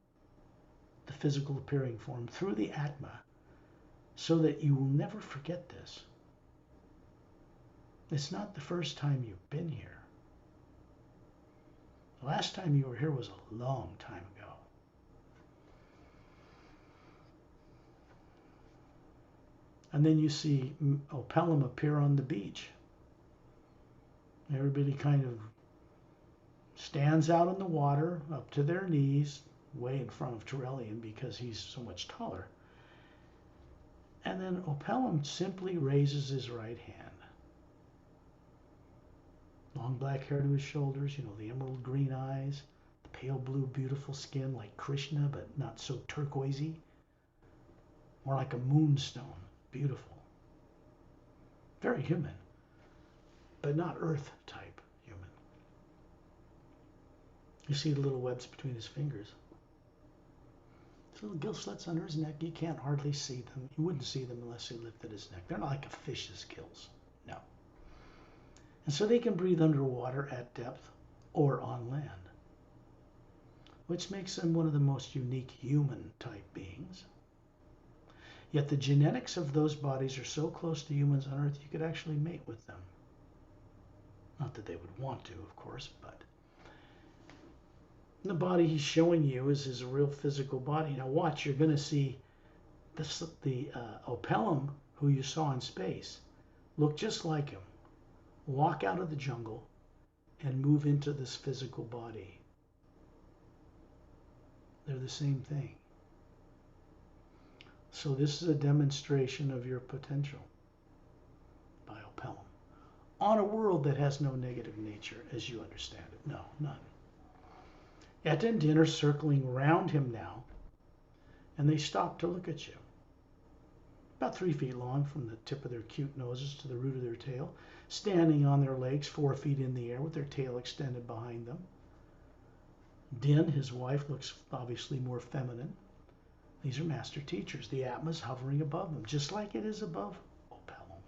the physical appearing form, through the Atma, so that you will never forget this. It's not the first time you've been here. The last time you were here was a long time ago. And then you see Opellum appear on the beach. Everybody kind of stands out in the water up to their knees, way in front of Turellian because he's so much taller. And then Opellum simply raises his right hand. Long black hair to his shoulders, the emerald green eyes, the pale blue beautiful skin like Krishna, but not so turquoisey. More like a moonstone. Beautiful. Very human, but not Earth type human. You see the little webs between his fingers. These little gill slits under his neck, you can't hardly see them. You wouldn't see them unless he lifted his neck. They're not like a fish's gills. No. And so they can breathe underwater at depth or on land, which makes them one of the most unique human type beings. Yet the genetics of those bodies are so close to humans on Earth, you could actually mate with them. Not that they would want to, of course, but the body he's showing you is his real physical body. Now watch, you're going to see the Opellum, who you saw in space, look just like him, walk out of the jungle and move into this physical body. They're the same thing. So this is a demonstration of your potential by Opellum on a world that has no negative nature as you understand it. No, none. Etta and Din are circling around him now, and they stop to look at you. About 3 feet long from the tip of their cute noses to the root of their tail, standing on their legs 4 feet in the air with their tail extended behind them. Din, his wife, looks obviously more feminine. These are master teachers. The Atma's hovering above them, just like it is above Opellum.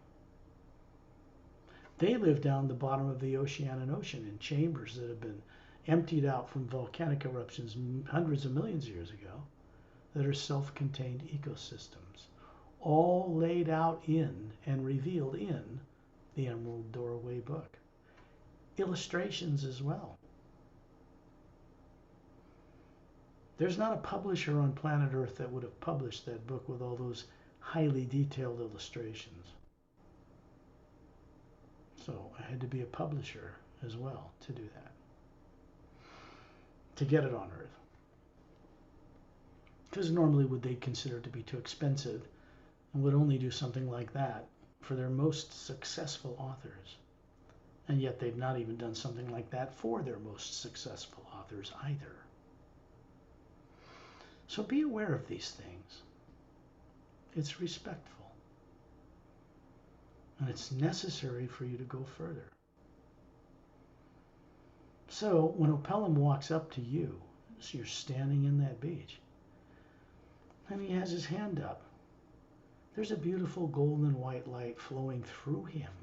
They live down the bottom of the Oceanian Ocean in chambers that have been emptied out from volcanic eruptions hundreds of millions of years ago that are self-contained ecosystems, all laid out in and revealed in the Emerald Doorway book. Illustrations as well. There's not a publisher on planet Earth that would have published that book with all those highly detailed illustrations. So I had to be a publisher as well to do that, to get it on Earth. Because normally would they consider it to be too expensive and would only do something like that for their most successful authors. And yet they've not even done something like that for their most successful authors either. So be aware of these things. It's respectful. And it's necessary for you to go further. So when Opelum walks up to you, so you're standing in that beach, and he has his hand up, there's a beautiful golden white light flowing through him.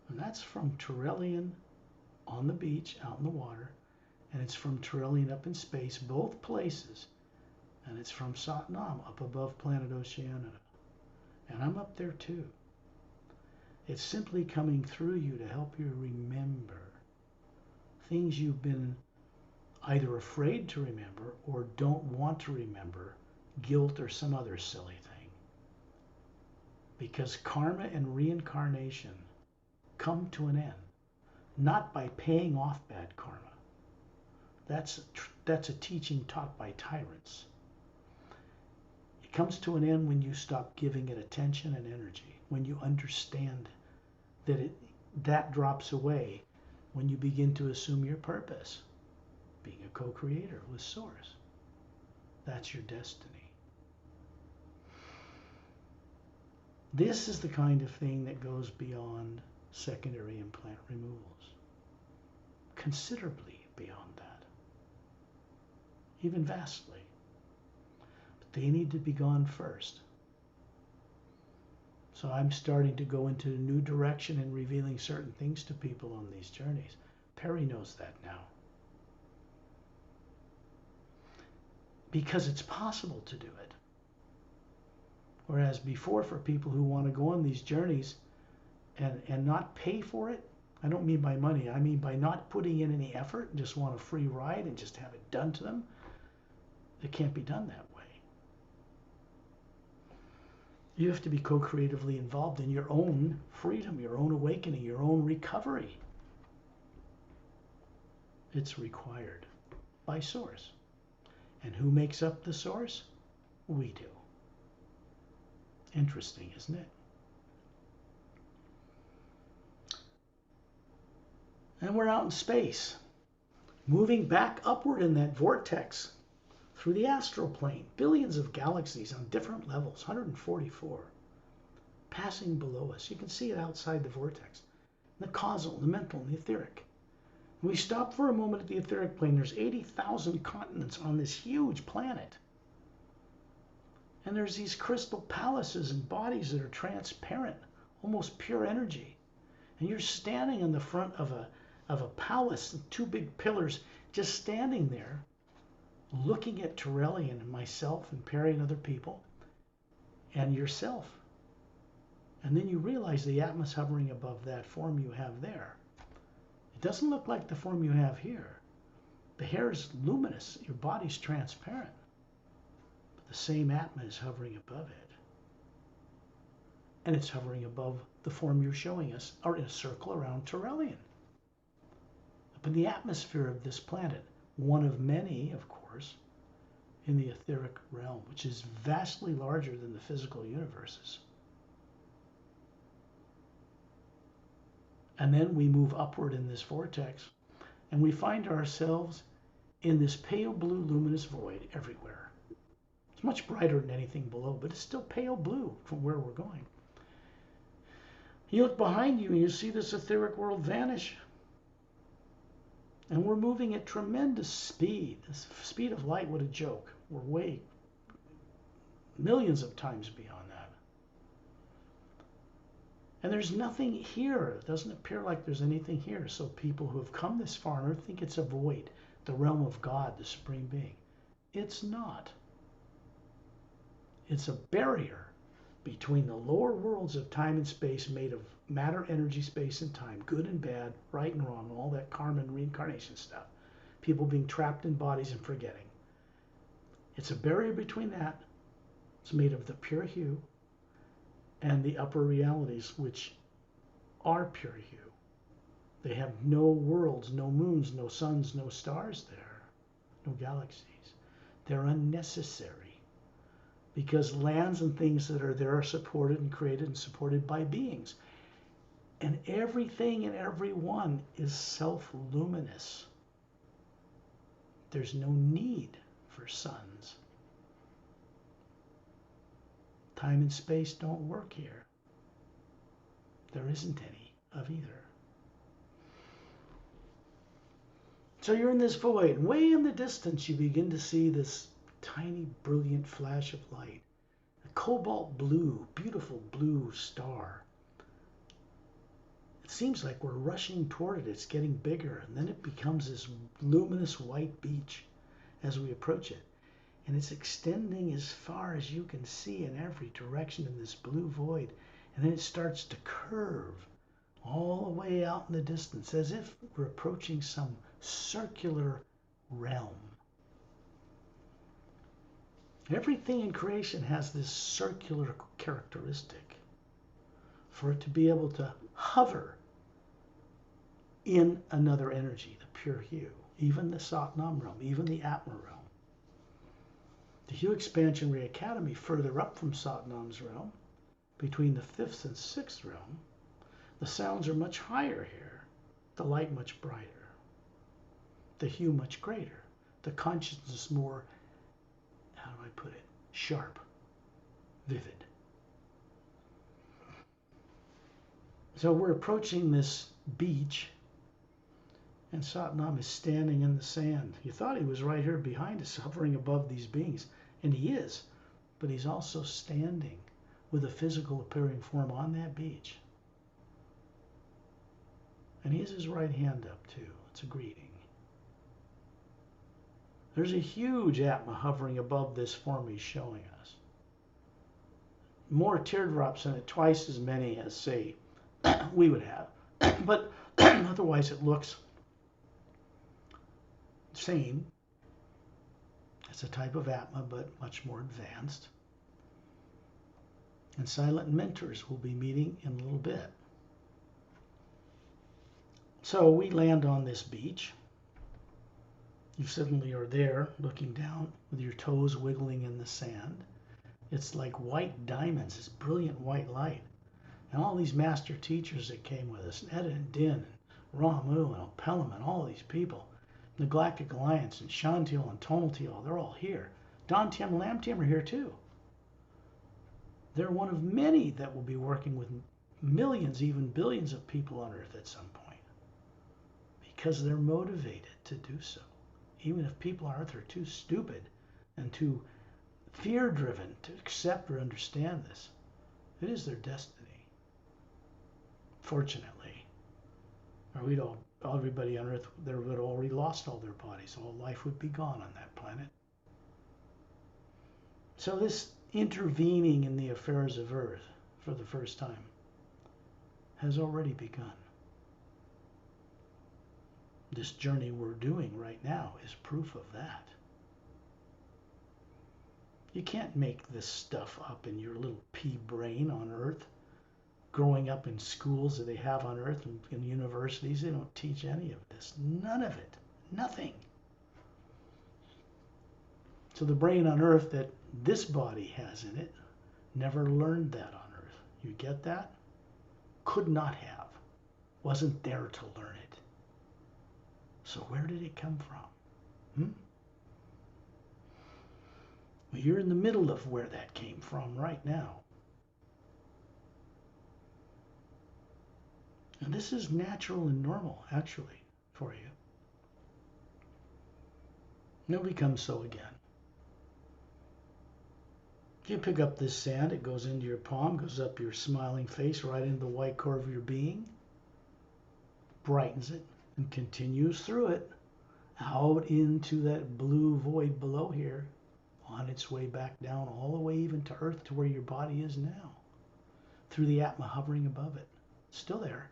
And that's from Turelian on the beach, out in the water, and it's from Turelian up in space, both places. And it's from Satnam up above planet Oceania. And I'm up there too. It's simply coming through you to help you remember things you've been either afraid to remember or don't want to remember, guilt or some other silly thing. Because karma and reincarnation come to an end, not by paying off bad karma. That's a teaching taught by tyrants. It comes to an end when you stop giving it attention and energy, when you understand that that drops away, when you begin to assume your purpose, being a co-creator with Source. That's your destiny. This is the kind of thing that goes beyond secondary implant removals, considerably beyond that, even vastly. But they need to be gone first. So I'm starting to go into a new direction and revealing certain things to people on these journeys. Pari knows that now. Because it's possible to do it. Whereas before, for people who want to go on these journeys and not pay for it, I don't mean by money, I mean by not putting in any effort and just want a free ride and just have it done to them, it can't be done that way. You have to be co-creatively involved in your own freedom, your own awakening, your own recovery. It's required by Source. And who makes up the Source? We do. Interesting, isn't it? And we're out in space, moving back upward in that vortex through the astral plane, billions of galaxies on different levels, 144, passing below us. You can see it outside the vortex, the causal, the mental, and the etheric. And we stop for a moment at the etheric plane. There's 80,000 continents on this huge planet. And there's these crystal palaces and bodies that are transparent, almost pure energy. And you're standing in the front of a palace, two big pillars, just standing there, looking at Turelian and myself and Pari and other people, and yourself. And then you realize the Atma's hovering above that form you have there. It doesn't look like the form you have here. The hair is luminous, your body's transparent. The same Atma is hovering above it. And it's hovering above the form you're showing us, or in a circle around Turelian. Up in the atmosphere of this planet, one of many, of course, in the etheric realm, which is vastly larger than the physical universes. And then we move upward in this vortex, and we find ourselves in this pale blue luminous void everywhere. Much brighter than anything below, but it's still pale blue from where we're going. You look behind you and you see this etheric world vanish. And we're moving at tremendous speed. The speed of light, what a joke. We're way millions of times beyond that. And there's nothing here. It doesn't appear like there's anything here. So people who have come this far on Earth think it's a void, the realm of God, the Supreme Being. It's not. It's a barrier between the lower worlds of time and space made of matter, energy, space, and time, good and bad, right and wrong, all that karma and reincarnation stuff, people being trapped in bodies and forgetting. It's a barrier between that. It's made of the pure hue and the upper realities, which are pure hue. They have no worlds, no moons, no suns, no stars there, no galaxies. They're unnecessary because lands and things that are there are supported and created and supported by beings. And everything and everyone is self-luminous. There's no need for suns. Time and space don't work here. There isn't any of either. So you're in this void, and way in the distance you begin to see this tiny, brilliant flash of light. A cobalt blue, beautiful blue star. It seems like we're rushing toward it. It's getting bigger, and then it becomes this luminous white beach as we approach it. And it's extending as far as you can see in every direction in this blue void. And then it starts to curve all the way out in the distance, as if we're approaching some circular realm. Everything in creation has this circular characteristic for it to be able to hover in another energy, the pure hue, even the Satnam realm, even the Atma realm. The Hue Expansion Ray Academy, further up from Satnam's realm, between the 5th and 6th realm, the sounds are much higher here, the light much brighter, the hue much greater, the consciousness more, how do I put it, sharp, vivid. So we're approaching this beach, and Satnam is standing in the sand. You thought he was right here behind us, hovering above these beings, and he is, but he's also standing with a physical appearing form on that beach. And he has his right hand up too. It's a greeting. There's a huge Atma hovering above this form he's showing us. More teardrops in it, twice as many as, say, we would have. But otherwise it looks same. It's a type of Atma, but much more advanced. And silent mentors will be meeting in a little bit. So we land on this beach. You suddenly are there looking down with your toes wiggling in the sand. It's like white diamonds, this brilliant white light. And all these master teachers that came with us, Netta and Din, and Ramu and Pelham and all these people, the Galactic Alliance and Shantil and Tonaltil, they're all here. Don Tim and Lam Tim are here too. They're one of many that will be working with millions, even billions of people on Earth at some point, because they're motivated to do so. Even if people on Earth are too stupid and too fear-driven to accept or understand this, it is their destiny. Fortunately, or we'd all, everybody on Earth, they would have already lost all their bodies. All life would be gone on that planet. So this intervening in the affairs of Earth for the first time has already begun. This journey we're doing right now is proof of that. You can't make this stuff up in your little pea brain on Earth. Growing up in schools that they have on Earth and in universities, they don't teach any of this. None of it. Nothing. So the brain on Earth that this body has in it never learned that on Earth. You get that? Could not have. Wasn't there to learn it. So where did it come from? Well, you're in the middle of where that came from right now. And this is natural and normal, actually, for you. And it'll become so again. If you pick up this sand, it goes into your palm, goes up your smiling face, right into the white core of your being, brightens it, and continues through it, out into that blue void below here, on its way back down, all the way even to Earth, to where your body is now, through the Atma hovering above it. Still there.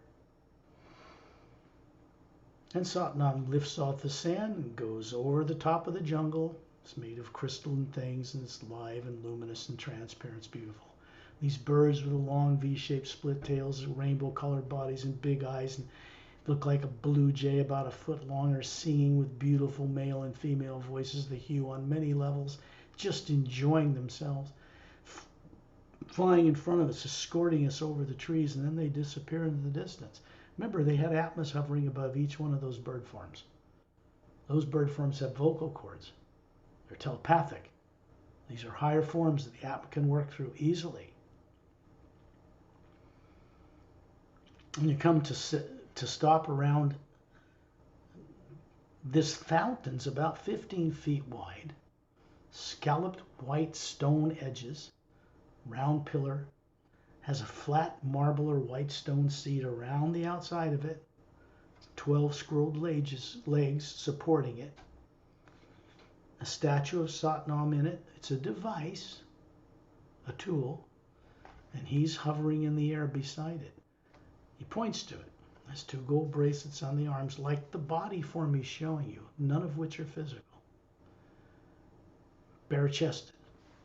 And Satnam lifts off the sand and goes over the top of the jungle. It's made of crystalline things and it's live and luminous and transparent. It's beautiful. These birds with the long V-shaped split tails, rainbow colored bodies and big eyes and look like a blue jay about a foot long are singing with beautiful male and female voices, the hue on many levels, just enjoying themselves. Flying in front of us, escorting us over the trees, and then they disappear into the distance. Remember, they had Atmas hovering above each one of those bird forms. Those bird forms have vocal cords. They're telepathic. These are higher forms that the Atma can work through easily. When you come to stop around, this fountain's about 15 feet wide, scalloped white stone edges, round pillar, has a flat marble or white stone seat around the outside of it, 12 scrolled legs supporting it, a statue of Satnam in it. It's a device, a tool, and he's hovering in the air beside it. He points to it. There's 2 gold bracelets on the arms, like the body form he's showing you, none of which are physical. Bare-chested,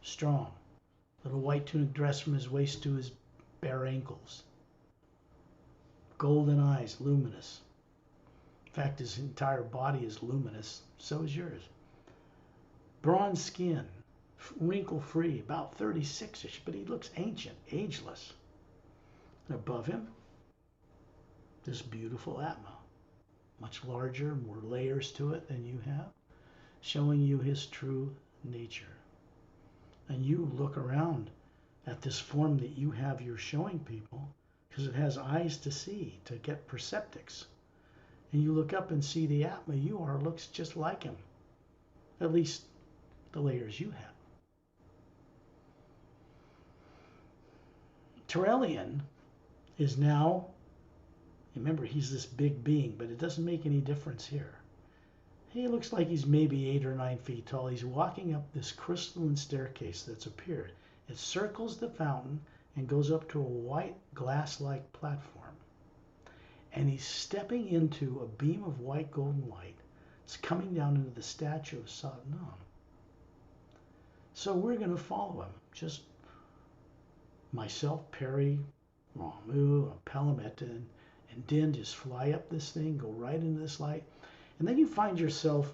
strong, little white tunic dress from his waist to his bare ankles. Golden eyes, luminous. In fact, his entire body is luminous. So is yours. Bronze skin, wrinkle-free, about 36-ish, but he looks ancient, ageless. And above him, this beautiful Atma, much larger, more layers to it than you have, showing you his true nature. And you look around at this form that you have you're showing people because it has eyes to see, to get perceptics. And you look up and see the Atma you are looks just like him, at least the layers you have. Terrellian is now, remember he's this big being, but it doesn't make any difference here. He looks like he's maybe 8 or 9 feet tall. He's walking up this crystalline staircase that's appeared. It circles the fountain and goes up to a white glass-like platform. And he's stepping into a beam of white golden light. It's coming down into the statue of Satnam. So we're going to follow him. Just myself, Pari, Ramu, Pelametta, and Din just fly up this thing, go right into this light. And then you find yourself,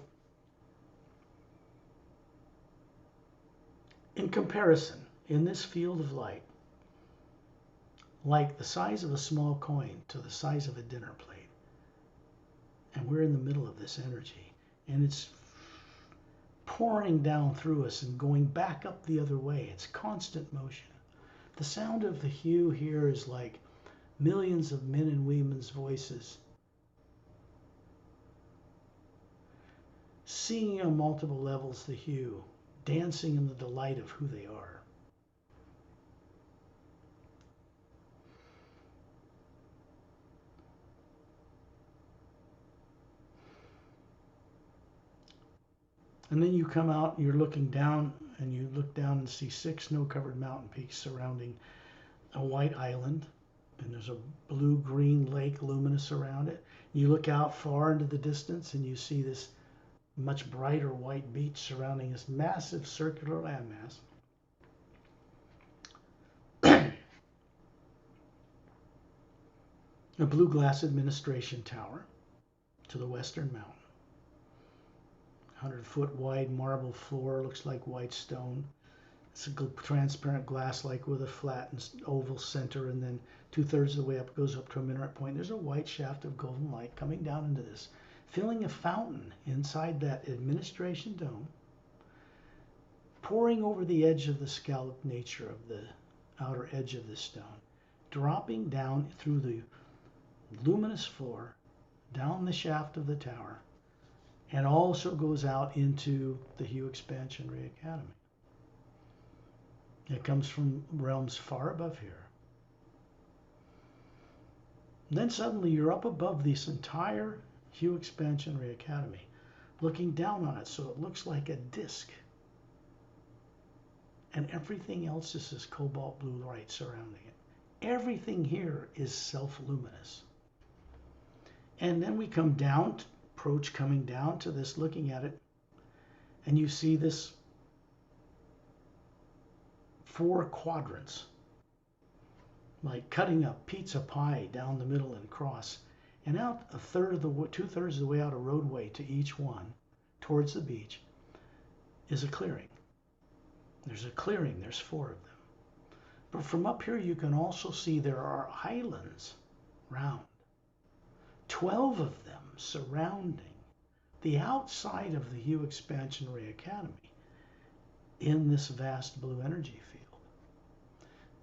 in comparison, in this field of light, like the size of a small coin to the size of a dinner plate. And we're in the middle of this energy. And it's pouring down through us and going back up the other way. It's constant motion. The sound of the hue here is like millions of men and women's voices singing on multiple levels the hue, dancing in the delight of who they are. And then you come out and you're looking down and you look down and see 6 snow-covered mountain peaks surrounding a white island. And there's a blue-green lake luminous around it. You look out far into the distance and you see this much brighter white beach surrounding this massive circular landmass. A blue glass administration tower to the western mountain. 100-foot wide marble floor, looks like white stone. It's a transparent glass like with a flat and oval center, and then 2/3 of the way up goes up to a minaret point. There's a white shaft of golden light coming down into this, filling a fountain inside that administration dome, pouring over the edge of the scalloped nature of the outer edge of the stone, dropping down through the luminous floor, down the shaft of the tower, and also goes out into the Hue Expansionary Academy. It comes from realms far above here. Then suddenly you're up above this entire Hue Expansionary Academy, looking down on it so it looks like a disc. And everything else is this cobalt blue light surrounding it. Everything here is self-luminous. And then we come down, approach coming down to this, looking at it, and you see this 4 quadrants, like cutting a pizza pie down the middle and across, and out a third of the 2/3 of the way out a roadway to each one towards the beach is a clearing. There's a clearing, there's 4 of them. But from up here you can also see there are islands round, 12 of them surrounding the outside of the Hue Expansion Ray Academy in this vast blue energy field.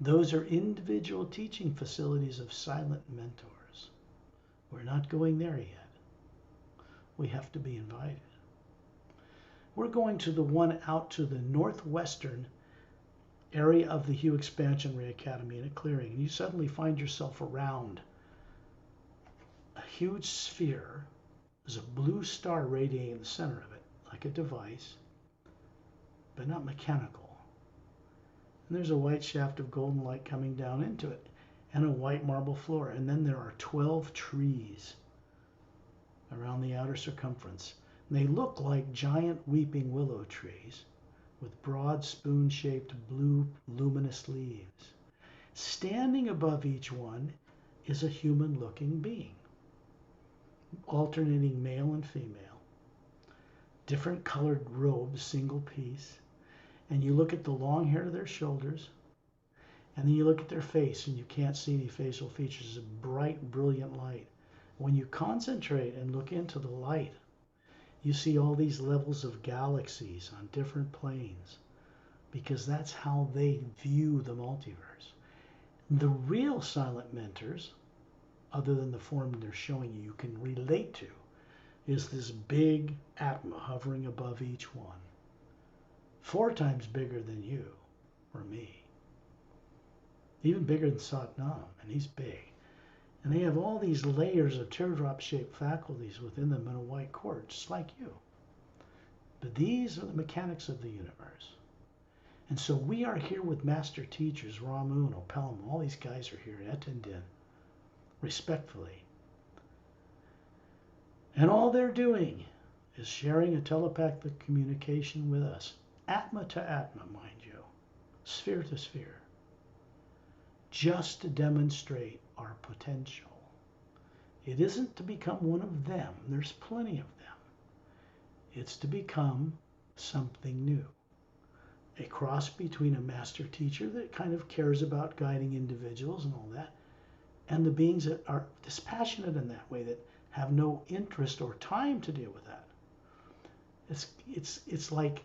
Those are individual teaching facilities of silent mentors. We're not going there yet. We have to be invited. We're going to the one out to the northwestern area of the Hue Expansion Ray Academy in a clearing. And you suddenly find yourself around a huge sphere. There's a blue star radiating in the center of it, like a device, but not mechanical. And there's a white shaft of golden light coming down into it, and a white marble floor. And then there are 12 trees around the outer circumference. And they look like giant weeping willow trees with broad spoon-shaped blue luminous leaves. Standing above each one is a human-looking being, alternating male and female, different colored robes, single piece. And you look at the long hair to their shoulders, and then you look at their face, and you can't see any facial features. It's a bright, brilliant light. When you concentrate and look into the light, you see all these levels of galaxies on different planes, because that's how they view the multiverse. The real silent mentors, other than the form they're showing you can relate to, is this big Atma hovering above each one. 4 times bigger than you or me. Even bigger than Satnam, and he's big. And they have all these layers of teardrop-shaped faculties within them in a white cord, just like you. But these are the mechanics of the universe. And so we are here with master teachers, Ramun, Opelum, all these guys are here, Etendin, respectfully. And all they're doing is sharing a telepathic communication with us. Atma to Atma, mind you, sphere to sphere, just to demonstrate our potential. It isn't to become one of them. There's plenty of them. It's to become something new. A cross between a master teacher that kind of cares about guiding individuals and all that, and the beings that are dispassionate in that way, that have no interest or time to deal with that. It's like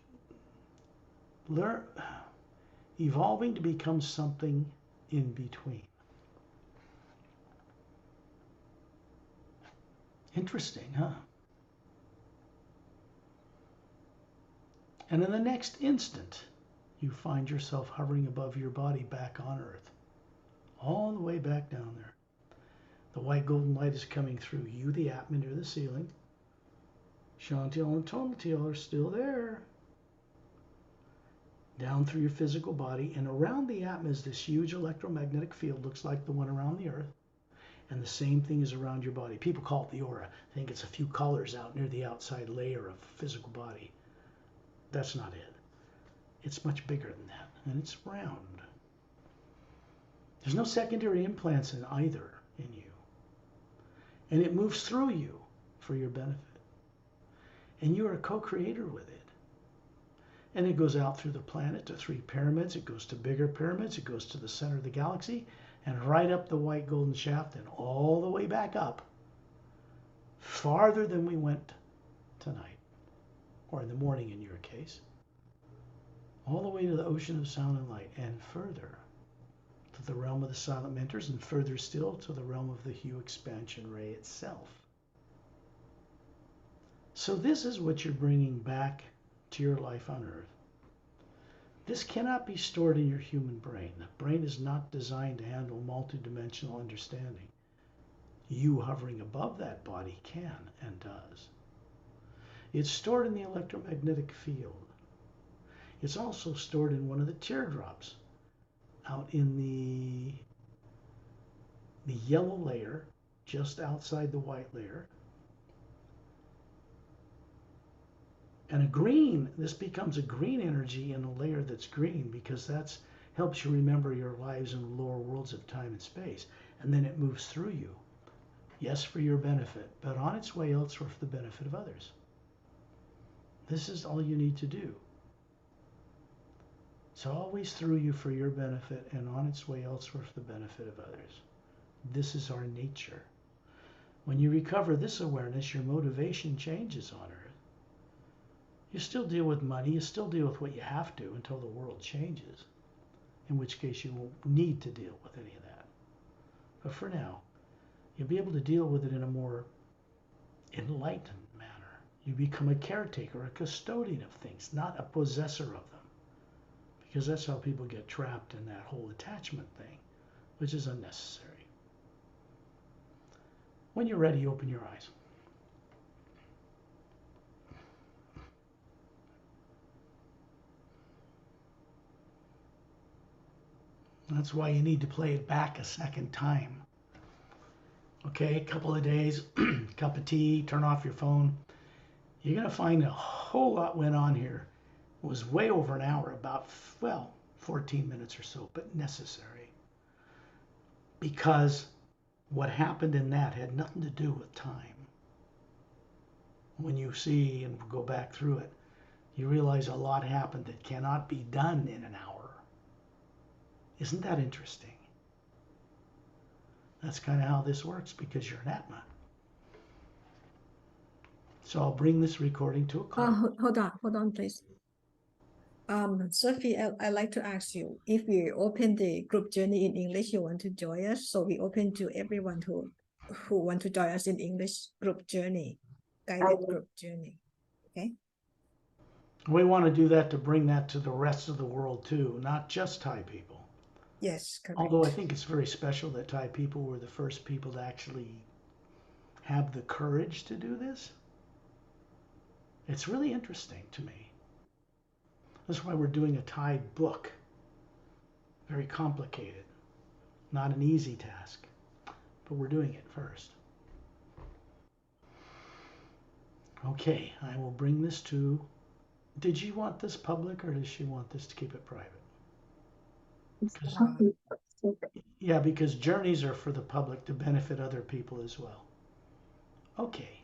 evolving to become something in between. Interesting, huh? And in the next instant, you find yourself hovering above your body back on Earth, all the way back down there. The white golden light is coming through you, the Atman, near the ceiling. Shantiel and Tonatiel are still there. Down through your physical body, and around the Atman is this huge electromagnetic field, looks like the one around the Earth. And the same thing is around your body. People call it the aura. I think it's a few colors out near the outside layer of physical body. That's not it. It's much bigger than that, and it's round. There's no secondary implants in either in you. And it moves through you for your benefit. And you are a co-creator with it. And it goes out through the planet to 3 pyramids. It goes to bigger pyramids. It goes to the center of the galaxy, and right up the white golden shaft and all the way back up, farther than we went tonight, or in the morning in your case, all the way to the ocean of sound and light, and further to the realm of the silent mentors, and further still to the realm of the Hue Expansion Ray itself. So this is what you're bringing back to your life on Earth. This cannot be stored in your human brain. The brain is not designed to handle multidimensional understanding. You hovering above that body can and does. It's stored in the electromagnetic field. It's also stored in one of the teardrops out in the yellow layer just outside the white layer. And a green, this becomes a green energy in a layer that's green because that's helps you remember your lives in the lower worlds of time and space. And then it moves through you. Yes, for your benefit, but on its way elsewhere for the benefit of others. This is all you need to do. It's always through you for your benefit and on its way elsewhere for the benefit of others. This is our nature. When you recover this awareness, your motivation changes on earth. You still deal with money, you still deal with what you have to until the world changes, in which case you won't need to deal with any of that. But for now, you'll be able to deal with it in a more enlightened manner. You become a caretaker, a custodian of things, not a possessor of them. Because that's how people get trapped in that whole attachment thing, which is unnecessary. When you're ready, open your eyes. That's why you need to play it back a second time. Okay, a couple of days, cup of tea, turn off your phone. You're going to find a whole lot went on here. It was way over an hour, about, 14 minutes or so, but necessary. Because what happened in that had nothing to do with time. When you see and go back through it, you realize a lot happened that cannot be done in an hour. Isn't that interesting? That's kind of how this works because you're an Atma. So I'll bring this recording to a close. Hold on, please. Sophie, I'd like to ask you, if we open the group journey in English, you want to join us? So we open to everyone who want to join us in English group journey, guided group journey. Okay? We want to do that to bring that to the rest of the world too, not just Thai people. Yes, correct. Although I think it's very special that Thai people were the first people to actually have the courage to do this. It's really interesting to me. That's why we're doing a Thai book. Very complicated. Not an easy task, but we're doing it first. Okay, I will bring this to. Did she want this public or does she want this to keep it private? Yeah, because journeys are for the public to benefit other people as well. Okay.